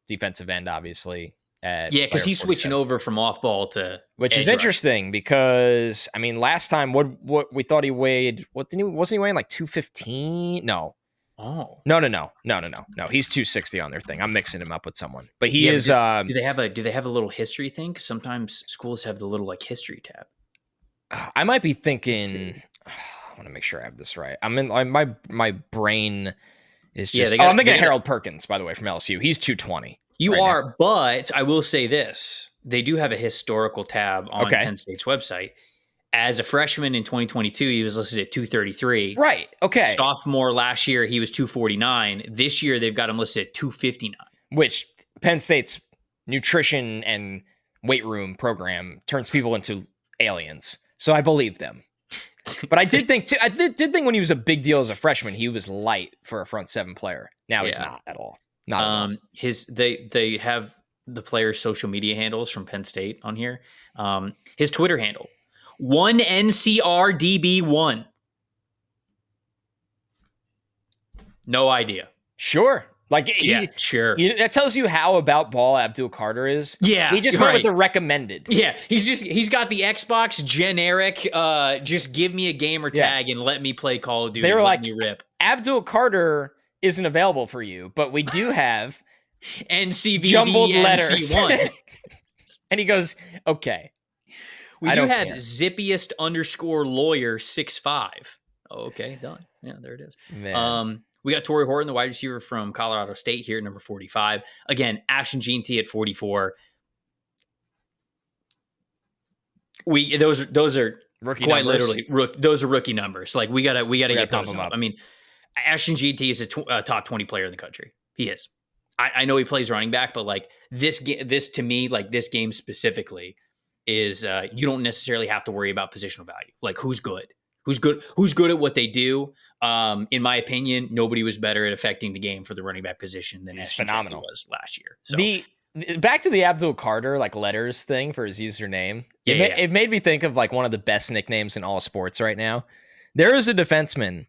defensive end, obviously. Because he's switching over from off ball to which is interesting because, I mean, last time what we thought he weighed, wasn't he weighing like 215? No. Oh. No. He's 260 on their thing. I'm mixing him up with someone. But he is do they have a little history thing? 'Cause sometimes schools have the little like history tab. I might be thinking I want to make sure I have this right. My brain is just I'm thinking of Harold Perkins, by the way, from LSU. He's 220. You are, but I will say this. They do have a historical tab on Penn State's website. As a freshman in 2022, he was listed at 233. Right. Okay. Sophomore last year, he was 249. This year, they've got him listed at 259. Which Penn State's nutrition and weight room program turns people into aliens. So I believe them. But I did think when he was a big deal as a freshman, he was light for a front 7 player. Now he's not at all. Not at all. They have the players' social media handles from Penn State on here. His Twitter handle. 1NCRDB1. No idea. Sure. Sure. That tells you how about ball Abdul Carter is. Yeah. He just went with the recommended. Yeah. He's got the Xbox generic, just give me a gamer tag and let me play Call of Duty. They were let me rip. Abdul Carter isn't available for you, but we do have NCBD jumbled letters. NC1. And he goes, okay. We do have zippiest_lawyer 65. Oh, okay, done. Yeah, there it is. Man. We got Torrey Horton, the wide receiver from Colorado State, here at number 45. Again, Ashton Jeanty at 44. Those are rookie quite numbers. literally those are rookie numbers. Like, we gotta get those up. I mean, Ashton Jeanty is a top 20 player in the country. He is. I know he plays running back, but like this to me, like this game specifically, is you don't necessarily have to worry about positional value. Like, who's good at what they do. In my opinion, nobody was better at affecting the game for the running back position than Ashton Jeanty was last year. So back to the Abdul Carter like letters thing for his username. It made me think of like one of the best nicknames in all sports right now. There is a defenseman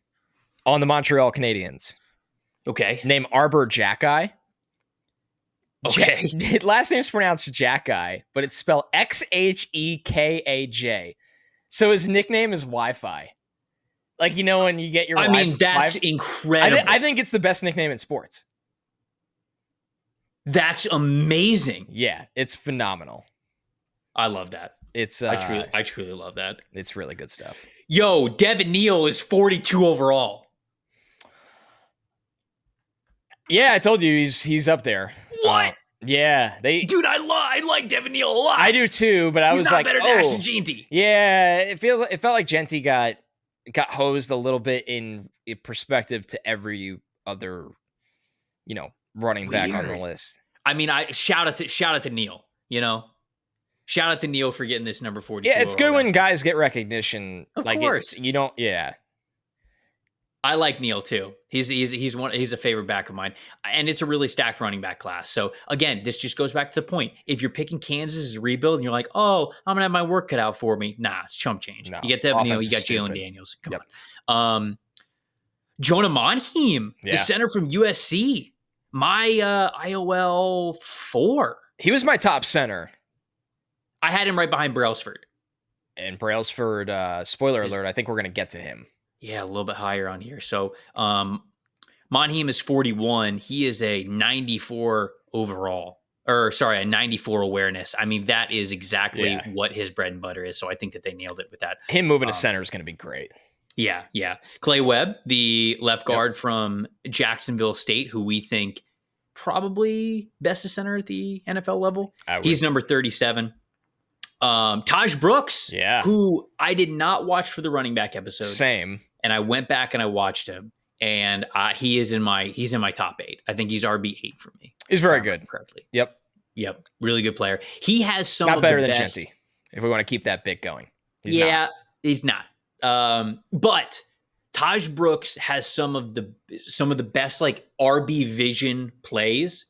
on the Montreal Canadiens. Okay. Named Arbor Jackeye. Okay. Last name's pronounced Jackeye, but it's spelled XHEKAJ. So his nickname is Wi-Fi. Like, when you get your that's incredible. I think it's the best nickname in sports. That's amazing. Yeah, it's phenomenal. I love that. It's I truly love that. It's really good stuff. Yo, Devin Neal is 42 overall. Yeah, I told you he's up there. What? Yeah, dude, I like Devin Neal a lot. I do too, but I was like, better than Ashton Jeanty. Yeah, it felt like Jeanty got hosed a little bit in perspective to every other, running back on the list. I mean, shout out to Neal. Shout out to Neal for getting this number 42. Yeah, it's good when guys get recognition. Of course, you don't. Yeah. I like Neal too. He's a favorite back of mine, and it's a really stacked running back class. So again, this just goes back to the point. If you're picking Kansas as a rebuild, and you're like, oh, I'm gonna have my work cut out for me. Nah, it's chump change. No, you get Devin Neal, offense you got is Jalen stupid. Daniels. Come on. Jonah Monheim, the Yeah. center from USC, my IOL 4. He was my top center. I had him right behind Brailsford. And Brailsford, spoiler alert, I think we're going to get to him. Yeah, a little bit higher on here. So Monheim is 41. He is a 94 overall. Or sorry, a 94 awareness. I mean, that is exactly what his bread and butter is. So I think that they nailed it with that. Him moving to center is going to be great. Yeah. Clay Webb, the left guard from Jacksonville State, who we think probably best center at the NFL level. He's number 37. Taj Brooks, who I did not watch for the running back episode. Same. And I went back and I watched him, and he's in my top 8. I think he's RB8 for me. He's very good. Correctly. Yep. Really good player. He has some not of better the than best. Genty, if we want to keep that bit going. He's not. But Taj Brooks has some of the best like RB vision plays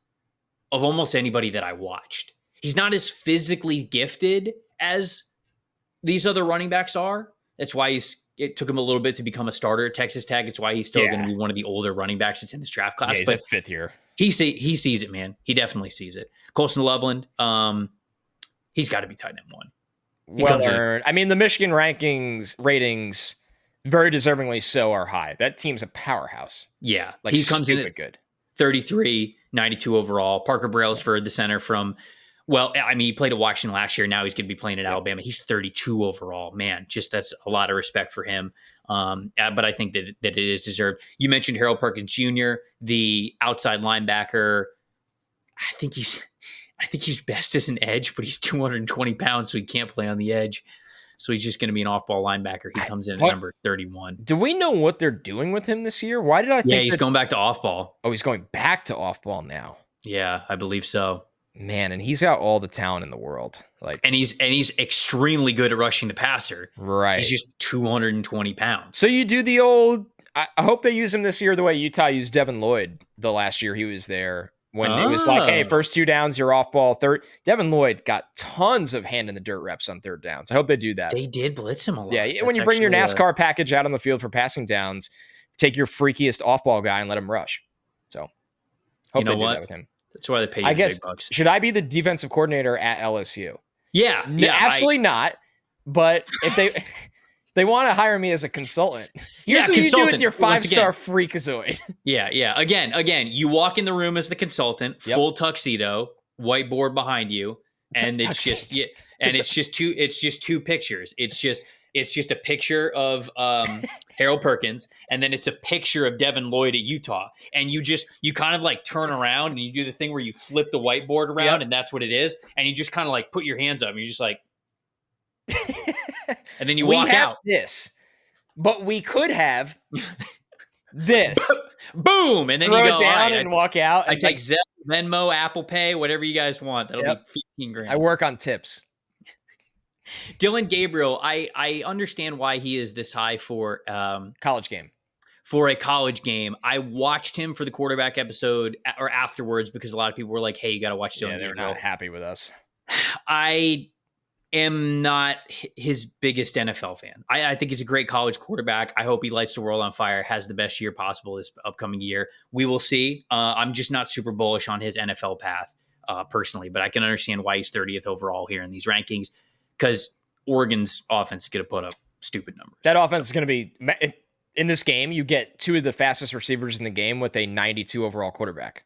of almost anybody that I watched. He's not as physically gifted as these other running backs are. That's why it took him a little bit to become a starter at Texas Tech. It's why he's still going to be one of the older running backs that's in this draft class. He's but 5th year. He sees it, man. He definitely sees it. Colson Loveland, he's got to be tight end 1. Well earned. I mean, the Michigan ratings, very deservingly so, are high. That team's a powerhouse. Yeah. Like, he comes in at good. 33, 92 overall. Parker Brailsford, the center from, he played at Washington last year. Now he's going to be playing at Alabama. He's 32 overall. Man, just that's a lot of respect for him. But I think that it is deserved. You mentioned Harold Perkins Jr., the outside linebacker. I think he's best as an edge, but he's 220 pounds, so he can't play on the edge. So he's just going to be an off-ball linebacker. He comes in at number 31. Do we know what they're doing with him this year? Why did I think he's going back to off-ball. Oh, he's going back to off-ball now. Yeah, I believe so. Man, and he's got all the talent in the world. And he's extremely good at rushing the passer. Right. He's just 220 pounds. So you do the old I hope they use him this year the way Utah used Devin Lloyd the last year he was there. When it was like, hey, first 2 downs, you're off ball. Devin Lloyd got tons of hand in the dirt reps on 3rd downs. I hope they do that. They did blitz him a lot. Yeah, when you bring your NASCAR package out on the field for passing downs, take your freakiest off-ball guy and let him rush. So, hope they do that with him. That's why they pay you big bucks. Should I be the defensive coordinator at LSU? Yeah. Absolutely not. But if they want to hire me as a consultant. Here's what you do with your 5-star freakazoid. Yeah. Again, you walk in the room as the consultant, full tuxedo, whiteboard behind you, and it's just two pictures. It's just a picture of Harold Perkins, and then it's a picture of Devin Lloyd at Utah. And you kind of like turn around and you do the thing where you flip the whiteboard around, and that's what it is. And you just kind of like put your hands up and you're just like, and then you walk out. This, but we could have this. Boom, and then throw you go it down and walk out. I take Zelle, Venmo, Apple Pay, whatever you guys want. That'll be $15,000. I work on tips. Dylan Gabriel, I understand why he is this high for college game. For a college game. I watched him for the quarterback episode or afterwards because a lot of people were like, hey, you got to watch Dylan Gabriel. They're not happy with us. I am not his biggest NFL fan. I think he's a great college quarterback. I hope he lights the world on fire, has the best year possible this upcoming year. We will see. I'm just not super bullish on his NFL path personally, but I can understand why he's 30th overall here in these rankings because Oregon's offense is going to put up stupid numbers. That offense is going to be in this game. You get 2 of the fastest receivers in the game with a 92 overall quarterback.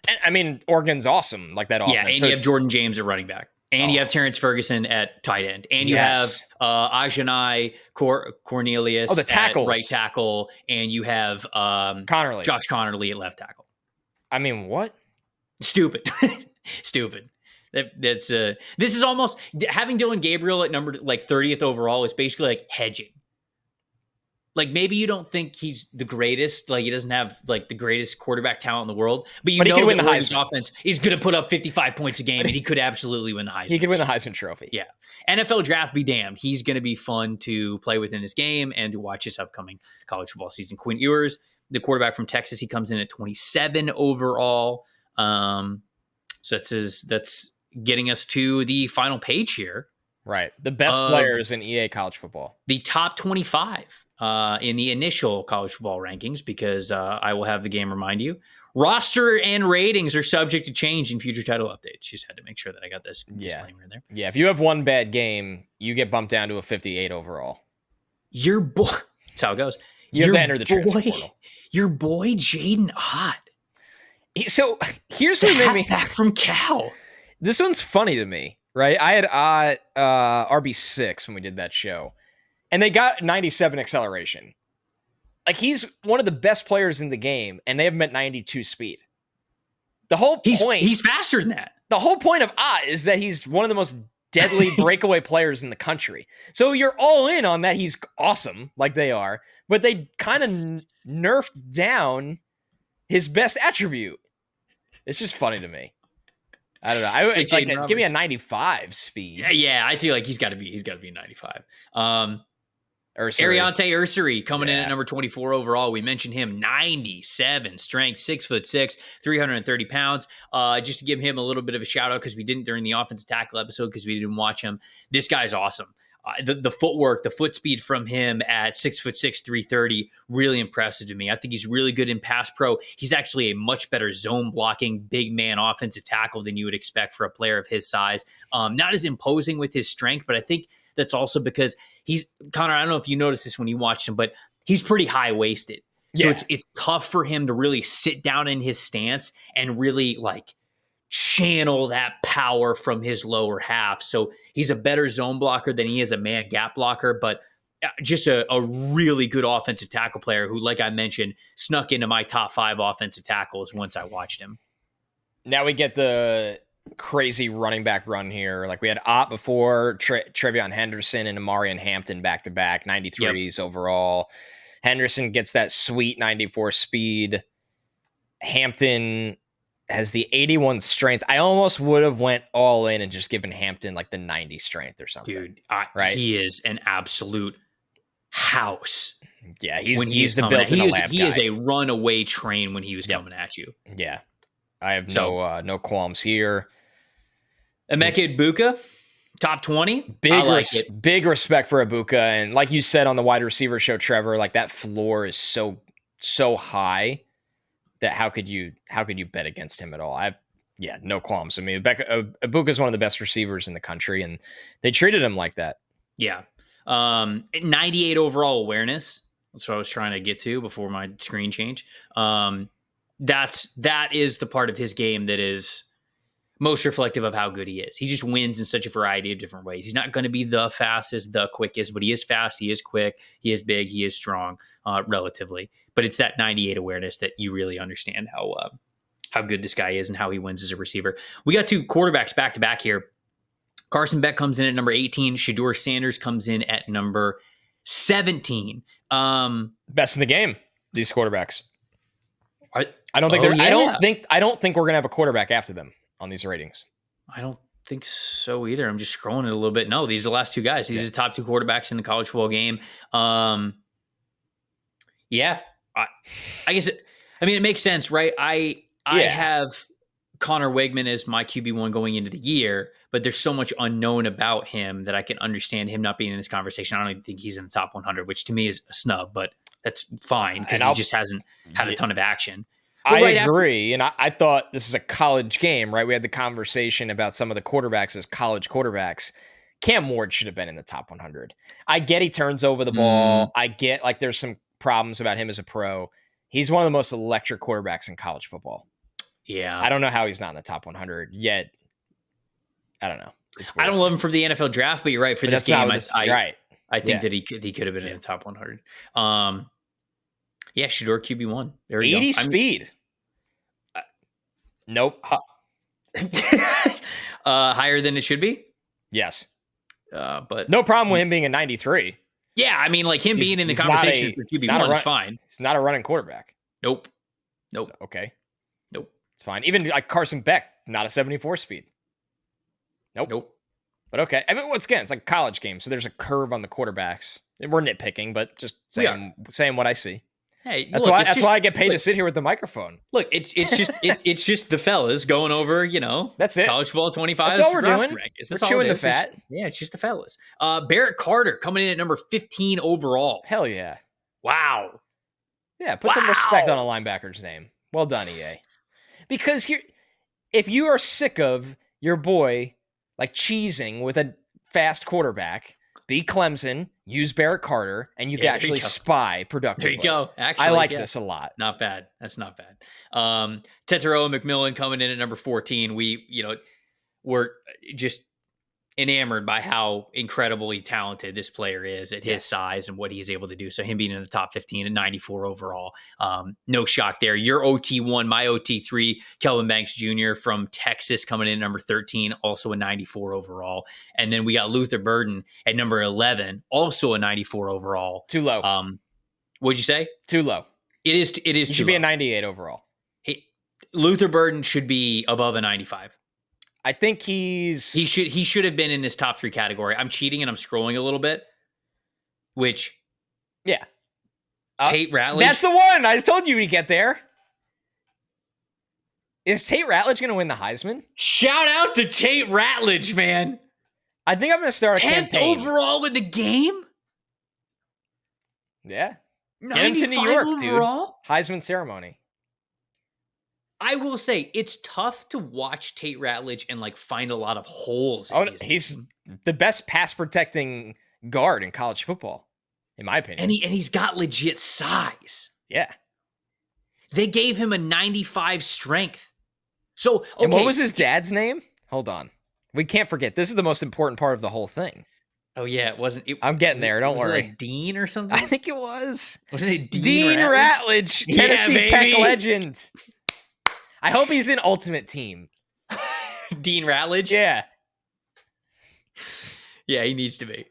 And, I mean, Oregon's awesome like that offense. Yeah, and you have Jordan James at running back. And you have Terrence Ferguson at tight end. And you have Ajanai Cornelius the tackles. At right tackle. And you have Josh Connerly at left tackle. I mean, what? Stupid. This is almost having Dylan Gabriel at number like 30th overall is basically like hedging. Like, maybe you don't think he's the greatest, like he doesn't have like the greatest quarterback talent in the world, but he know could win that the Oregon's Heisman. offense is going to put up 55 points a game, and he could absolutely win the Heisman. He could win the Heisman Trophy. Yeah. NFL draft be damned. He's going to be fun to play with in this game and to watch this upcoming college football season. Quinn Ewers, the quarterback from Texas, he comes in at 27 overall. So that's getting us to the final page here. Right. The best players in EA college football. The top 25 in the initial college football rankings, because I will have the game remind you. Roster and ratings are subject to change in future title updates. Just had to make sure that I got this disclaimer in there. Yeah, if you have one bad game, you get bumped down to a 58 overall. Your boy, that's how it goes. You have to enter the transfer portal. Your boy Jaden Ott. So here's what made me back from Cal. This one's funny to me, right? I had RB6 when we did that show, and they got 97 acceleration. Like, he's one of the best players in the game, and they have him at 92 speed. The whole point... He's faster than that. The whole point of Ott is that he's one of the most deadly breakaway players in the country. So you're all in on that he's awesome, like they are, but they kind of nerfed down his best attribute. It's just funny to me. I don't know. It's like give me a 95 speed. Yeah, I feel like he's got to be a 95. Ariante Ursary coming in at number 24 overall. We mentioned him, 97 strength, 6'6", 330 pounds. Just to give him a little bit of a shout out, because we didn't during the offensive tackle episode because we didn't watch him. This guy's awesome. The footwork, the foot speed from him at 6'6", 330, really impressive to me. I think he's really good in pass pro. He's actually a much better zone blocking big man offensive tackle than you would expect for a player of his size. Not as imposing with his strength, but I think that's also because Connor, I don't know if you noticed this when you watched him, but he's pretty high waisted. So it's tough for him to really sit down in his stance and really like channel that power from his lower half. So he's a better zone blocker than he is a man gap blocker, but just a really good offensive tackle player who, like I mentioned, snuck into my top 5 offensive tackles once I watched him. Now we get the crazy running back run here. Like, we had Ott before, Trevion Henderson and Amarian Hampton back-to-back, 93s overall. Henderson gets that sweet 94 speed. Hampton has the 81 strength. I almost would have went all in and just given Hampton like the 90 strength or something. Dude, right? He is an absolute house. Yeah, he's the built-in lab guy. He is a runaway train when he was coming at you. Yeah, I have no qualms here. Emeka Egbuka, top 20. Big respect for Egbuka, and like you said on the wide receiver show, Trevor, like that floor is so high that how could you bet against him at all? No qualms. I mean, Egbuka is one of the best receivers in the country, and they treated him like that. Yeah. 98 overall awareness. That's what I was trying to get to before my screen change. That is the part of his game that is most reflective of how good he is. He just wins in such a variety of different ways. He's not going to be the fastest, the quickest, but he is fast, he is quick, he is big, he is strong, relatively. But it's that 98 awareness that you really understand how good this guy is and how he wins as a receiver. We got 2 quarterbacks back to back here. Carson Beck comes in at number 18. Shedeur Sanders comes in at number 17. Best in the game, these quarterbacks. I don't think we're gonna have a quarterback after them on these ratings. I don't think so either. I'm just scrolling it a little bit. No, these are the last 2 guys. These are the top 2 quarterbacks in the college football game. I guess it makes sense, right? I have Connor Wegman as my QB1 going into the year, but there's so much unknown about him that I can understand him not being in this conversation. I don't even think he's in the top 100, which to me is a snub, but that's fine because he just hasn't had a ton of action. I agree. And I thought this is a college game, right? We had the conversation about some of the quarterbacks as college quarterbacks. Cam Ward should have been in the top 100. I get he turns over the ball. I get like there's some problems about him as a pro. He's one of the most electric quarterbacks in college football. Yeah. I don't know how he's not in the top 100 yet. I don't know. I don't love him for the NFL draft, but you're right. For this game, I think that he could have been in the top 100. Shedeur QB1. There we 80 speed. Nope. Higher than it should be? Yes. But no problem with him being a 93. Yeah, I mean, like him being in the conversation for QB1 is fine. He's not a running quarterback. Nope. Okay. Nope. It's fine. Even like Carson Beck, not a 74 speed. Nope. But okay. I mean, once again, it's like a college game, so there's a curve on the quarterbacks. We're nitpicking, but just saying what I see. Hey, that's why I get paid to sit here with the microphone. Look, it's just the fellas going over, that's it. College football 25. That's all we're doing. We're chewing the fat. It's just the fellas. Barrett Carter coming in at number 15 overall. Hell yeah! Wow. Yeah, put some respect on a linebacker's name. Well done, EA. Because if you are sick of your boy like cheesing with a fast quarterback, be Clemson, use Barrett Carter, and you can actually spy productively. There you go. Actually, I like this a lot. Not bad. That's not bad. Tetairoa McMillan coming in at number 14. We're just enamored by how incredibly talented this player is at his size and what he is able to do. So him being in the top 15 and 94 overall, no shock there. Your OT1, my OT3, Kelvin Banks Jr. from Texas coming in at number 13, also a 94 overall. And then we got Luther Burden at number 11, also a 94 overall. Too low. What'd you say? Too low. It is. He should be a 98 overall. Luther Burden should be above a 95. I think he should have been in this top 3 category. I'm cheating and I'm scrolling a little bit. Tate Ratledge. That's the one. I told you we'd get there. Is Tate Ratledge going to win the Heisman? Shout out to Tate Ratledge, man. I think I'm going to start a 10th campaign. overall in the game? Yeah. Get him to New York, overall? Dude. Heisman ceremony. I will say it's tough to watch Tate Ratledge and like find a lot of holes. He's the best pass protecting guard in college football, in my opinion. And he's got legit size. Yeah. They gave him a 95 strength. So, okay. And what was his dad's name? Hold on. We can't forget. This is the most important part of the whole thing. Oh, yeah. It wasn't. I'm getting there. Don't worry. Was it like Dean or something? I think it was. Wasn't it Dean Ratledge? Tennessee Tech legend. I hope he's in Ultimate Team. Dean Ratledge? Yeah. Yeah, he needs to be.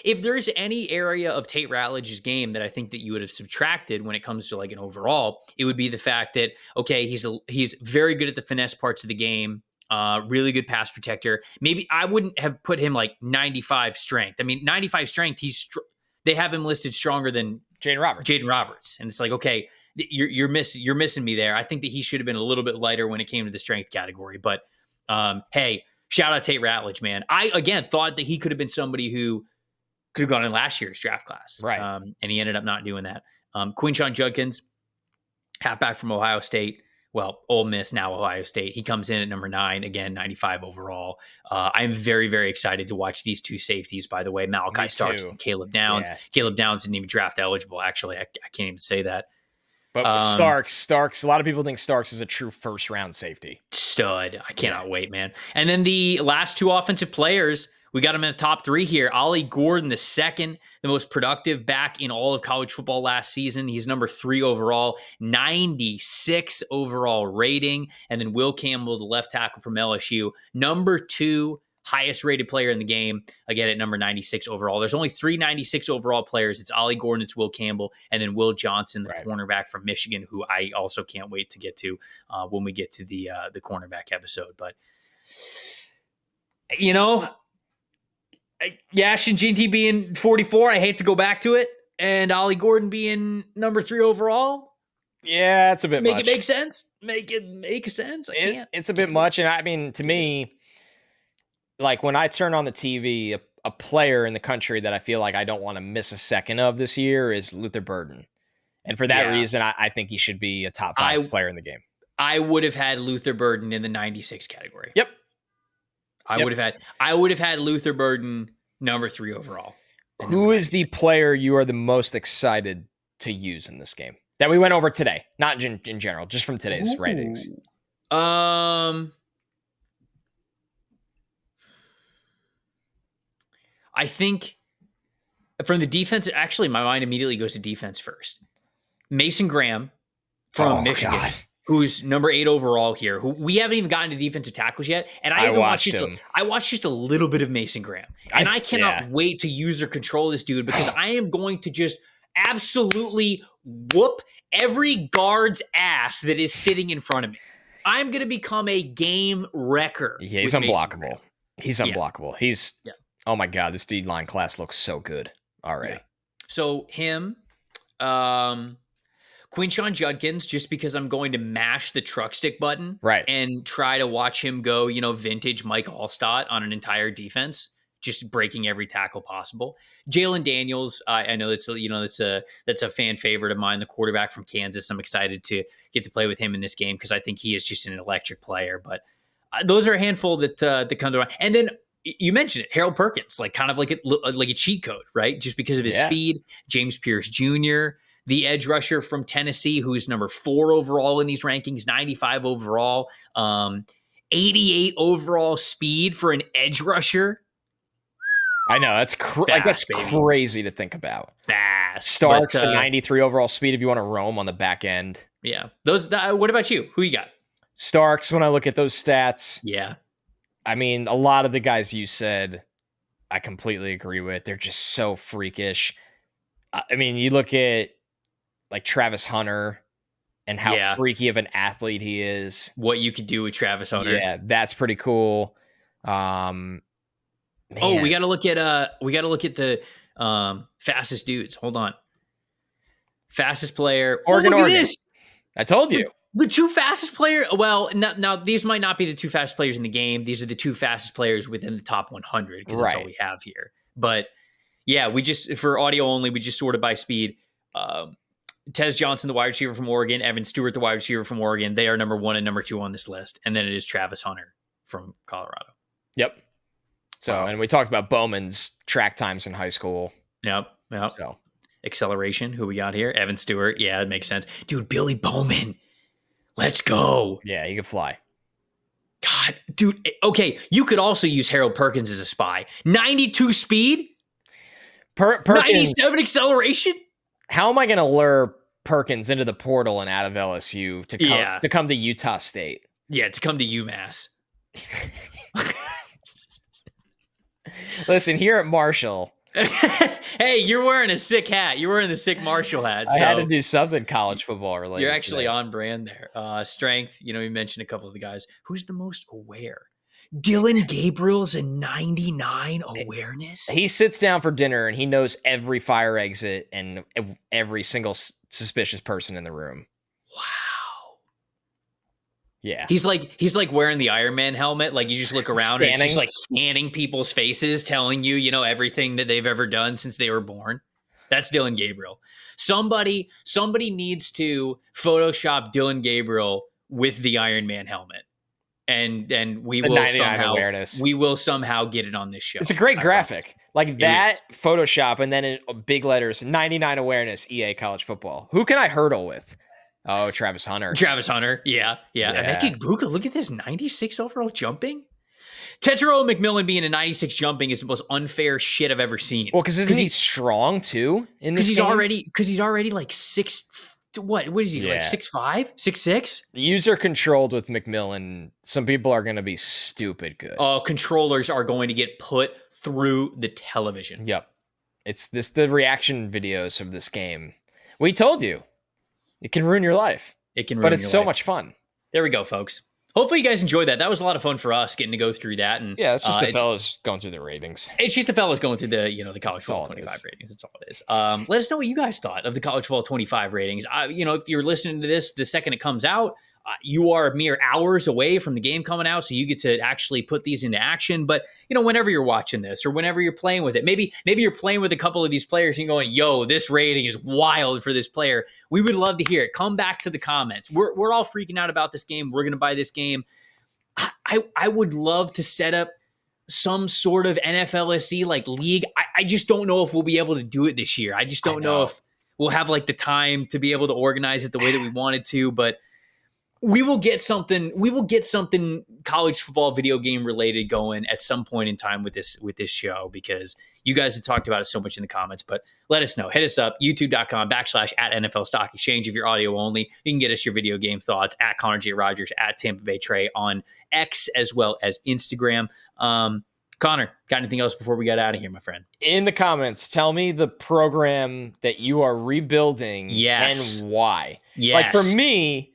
If there's any area of Tate Ratledge's game that I think that you would have subtracted when it comes to like an overall, it would be the fact that, okay, he's very good at the finesse parts of the game, really good pass protector. Maybe I wouldn't have put him like 95 strength. I mean, 95 strength, they have him listed stronger than Jaden Roberts. And it's like, okay, you're missing me there. I think that he should have been a little bit lighter when it came to the strength category. But hey, shout out Tate Ratledge, man. I again thought that he could have been somebody who could have gone in last year's draft class, right? And he ended up not doing that. Quinshon Judkins, halfback from Ohio State. Well, Ole Miss, now Ohio State. He comes in at number 9, again, 95 overall. I'm very, very excited to watch these two safeties, by the way, Malachi Starks and Caleb Downs. Yeah. Caleb Downs didn't even draft eligible, actually. I can't even say that. But Starks, a lot of people think Starks is a true first-round safety. Stud. I cannot wait, man. And then the last two offensive players, we got them in the top 3 here. Ollie Gordon, the second, the most productive back in all of college football last season. He's number 3 overall, 96 overall rating. And then Will Campbell, the left tackle from LSU, number 2 highest rated player in the game, again at number 96 overall. There's only 3 96 overall players. It's Ollie Gordon, it's Will Campbell, and then Will Johnson, the cornerback from Michigan, who I also can't wait to get to when we get to the cornerback episode. But, you know, Yash and JT being 44, I hate to go back to it, and Ollie Gordon being number 3 overall. Yeah, it's a bit much. Make it make sense. Make it make sense. It's a bit much, and I mean, to me, like when I turn on the TV, a player in the country that I feel like I don't want to miss a second of this year is Luther Burden. And for that reason, I think he should be a top 5 player in the game. I would have had Luther Burden in the 96 category. Yep. I would have had Luther Burden number 3 overall. Who is the player you are the most excited to use in this game that we went over today? Not in general, just from today's ratings. I think from the defense, actually, my mind immediately goes to defense first. Mason Graham from Michigan. God. who's number 8 overall here, who we haven't even gotten to defensive tackles yet. And I watched just a little bit of Mason Graham. And I cannot wait to user control this dude because I am going to just absolutely whoop every guard's ass that is sitting in front of me. I'm going to become a game wrecker. Yeah, he's unblockable. He's unblockable. He's oh my God, this D-line class looks so good already. Yeah. So him, Quinshon Judkins, just because I'm going to mash the truck stick button and try to watch him go, vintage Mike Allstott on an entire defense, just breaking every tackle possible. Jalen Daniels, I know that's a fan favorite of mine, the quarterback from Kansas. I'm excited to get to play with him in this game because I think he is just an electric player. But those are a handful that come to mind. And then you mentioned it, Harold Perkins, kind of like a cheat code, right? Just because of his speed. James Pierce Jr., the edge rusher from Tennessee, who's number 4 overall in these rankings, 95 overall, 88 overall speed for an edge rusher. I know that's crazy to think about. Fast. Starks a 93 overall speed if you want to roam on the back end. Yeah. What about you? Who you got? Starks. When I look at those stats, yeah. I mean, a lot of the guys you said, I completely agree with. They're just so freakish. I mean, you look at Travis Hunter and how freaky of an athlete he is. What you could do with Travis Hunter. Yeah, that's pretty cool. We got to look at the fastest dudes. Hold on. Fastest player. Oregon. This. I told you. The 2 fastest players. Well, now these might not be the 2 fastest players in the game. These are the 2 fastest players within the top 100 because that's all we have here. But yeah, we just, for audio only, we just sorted by speed. Tez Johnson, the wide receiver from Oregon, Evan Stewart, the wide receiver from Oregon. They are number 1 and number 2 on this list. And then it is Travis Hunter from Colorado. Yep. So, and we talked about Bowman's track times in high school. Yep. So, acceleration, who we got here? Evan Stewart. Yeah, it makes sense. Dude, Billy Bowman. Let's go. Yeah, he can fly. God, dude. Okay, you could also use Harold Perkins as a spy. 92 speed? Perkins, 97 acceleration? How am I going to lure Perkins into the portal and out of LSU to come to Utah State? Yeah, to come to UMass. Listen, here at Marshall. Hey, you're wearing a sick hat. You're wearing the sick Marshall hat. So I had to do something college football related. You're actually on brand there. Strength, you mentioned a couple of the guys. Who's the most aware? Dylan Gabriel's a 99 awareness. He sits down for dinner and he knows every fire exit and every single suspicious person in the room. Wow. Yeah. He's like wearing the Iron Man helmet. Like you just look around and it's just like scanning people's faces, telling you, everything that they've ever done since they were born. That's Dylan Gabriel. Somebody needs to Photoshop Dylan Gabriel with the Iron Man helmet. And we will somehow get it on this show. It's a great graphic. Like that Photoshop and then in big letters, 99 awareness, EA college football. Who can I hurdle with? Oh, Travis Hunter. Yeah. Emeka Egbuka, look at this 96 overall jumping. Tetairoa McMillan being a 96 jumping is the most unfair shit I've ever seen. Well, because isn't he strong too in this game? Because he's already like 6. What is he, like 6'5", 6'6"? User controlled with McMillan. Some people are going to be stupid good. Oh, controllers are going to get put through the television. Yep. It's the reaction videos of this game. We told you. It can ruin your life. But it's so much fun. There we go, folks. Hopefully you guys enjoyed that. That was a lot of fun for us getting to go through that. And yeah, it's just the fellas going through the ratings. It's just the fellas going through the college football 25 ratings. That's all it is. Let us know what you guys thought of the college football 25 ratings. If you're listening to this the second it comes out, you are mere hours away from the game coming out, so you get to actually put these into action. But whenever you're watching this or whenever you're playing with it, maybe you're playing with a couple of these players and you're going, "Yo, this rating is wild for this player." We would love to hear it. Come back to the comments. We're all freaking out about this game. We're going to buy this game. I would love to set up some sort of NFLSC like league. I just don't know if we'll be able to do it this year. I just don't know if we'll have like the time to be able to organize it the way that we wanted to. But we will get something college football video game related going at some point in time with this show, because you guys have talked about it so much in the comments. But let us know. Hit us up, youtube.com/@NFL Stock Exchange. If you're audio only, you can get us your video game thoughts at Connor J. Rogers, at Tampa Bay Trey on X, as well as Instagram. Connor, got anything else before we get out of here, my friend? In the comments, tell me the program that you are rebuilding and why. Yes. Like for me,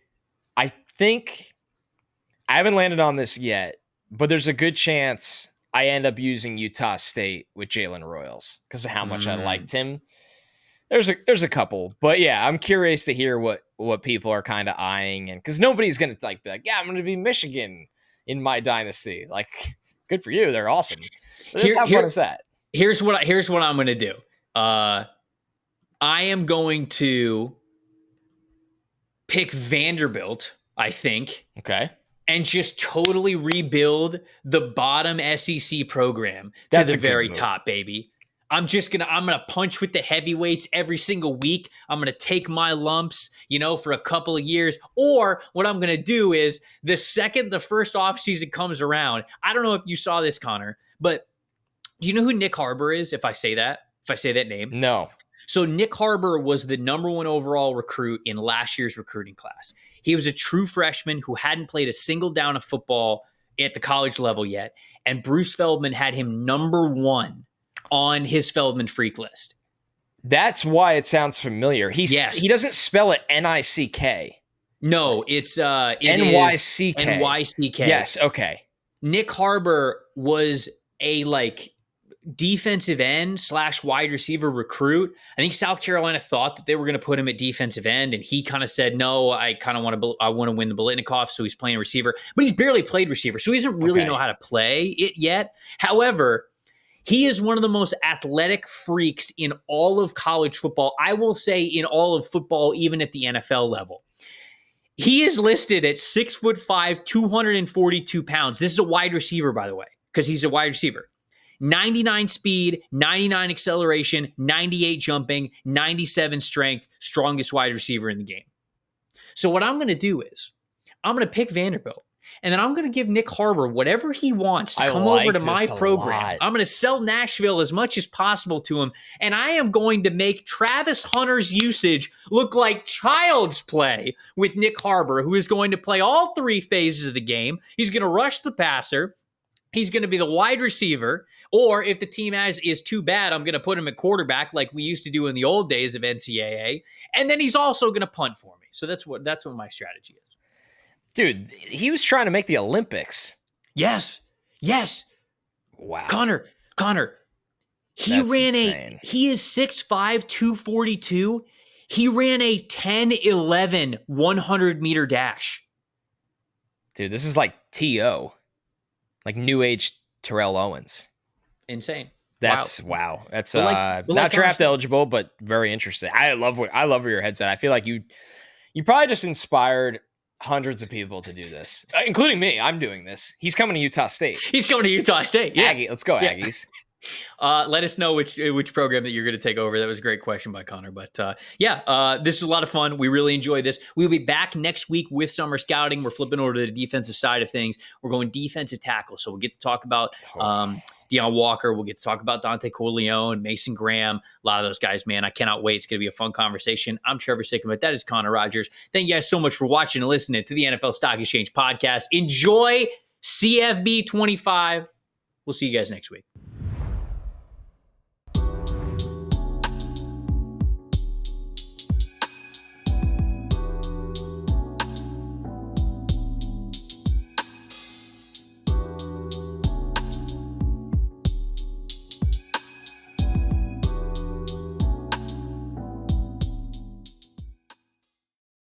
I think I haven't landed on this yet, but there's a good chance I end up using Utah State with Jalen Royals because of how much I liked him. There's a couple, but yeah, I'm curious to hear what people are kind of eyeing, and because nobody's gonna be like, yeah, I'm gonna be Michigan in my dynasty. Like, good for you, they're awesome. How fun is that? Here's what I'm gonna do. I am going to pick Vanderbilt, I think. Okay. And just totally rebuild the bottom SEC program to the very top, baby. I'm gonna punch with the heavyweights every single week. I'm gonna take my lumps, for a couple of years. Or what I'm gonna do is the second the first offseason comes around, I don't know if you saw this, Connor, but do you know who Nick Harbor is? If I say that name? No. So Nick Harbor was the #1 overall recruit in last year's recruiting class. He was a true freshman who hadn't played a single down of football at the college level yet. And Bruce Feldman had him #1 on his Feldman freak list. That's why it sounds familiar. He doesn't spell it Nick. No, it's Nyck. Nyck. Yes, okay. Nick Harbor was a defensive end / wide receiver recruit. I think South Carolina thought that they were going to put him at defensive end, and he kind of said, no, I want to win the Biletnikoff, so he's playing receiver. But he's barely played receiver, so he doesn't really know how to play it yet. However, he is one of the most athletic freaks in all of college football. I will say in all of football, even at the NFL level. He is listed at 6'5", 242 pounds. This is a wide receiver, by the way, because he's a wide receiver. 99 speed, 99 acceleration, 98 jumping, 97 strength, strongest wide receiver in the game. So what I'm going to do is I'm going to pick Vanderbilt, and then I'm going to give Nick Harbor whatever he wants to come over to my program. I'm going to sell Nashville as much as possible to him, and I am going to make Travis Hunter's usage look like child's play with Nick Harbor, who is going to play all 3 phases of the game. He's going to rush the passer. He's going to be the wide receiver, or if the team is too bad, I'm going to put him at quarterback like we used to do in the old days of NCAA, and then he's also going to punt for me. So that's what my strategy is. Dude, he was trying to make the Olympics. Yes. Wow. Connor, he is 6'5", 242. He ran a 10-11 100-meter dash. Dude, this is like T.O., like new age Terrell Owens. Insane. That's wow. That's not draft eligible, but very interesting. I love where your head's at. I feel like you probably just inspired hundreds of people to do this, including me. I'm doing this. He's coming to Utah State. Yeah. Aggie, let's go, Aggies. Let us know which program that you're going to take over. That was a great question by Connor. But this is a lot of fun. We really enjoy this. We'll be back next week with summer scouting. We're flipping over to the defensive side of things. We're going defensive tackle. So we'll get to talk about Deion Walker. We'll get to talk about Dante Corleone, Mason Graham, a lot of those guys, man. I cannot wait. It's going to be a fun conversation. I'm Trevor Sikkema. That is Connor Rogers. Thank you guys so much for watching and listening to the NFL Stock Exchange podcast. Enjoy CFB25. We'll see you guys next week.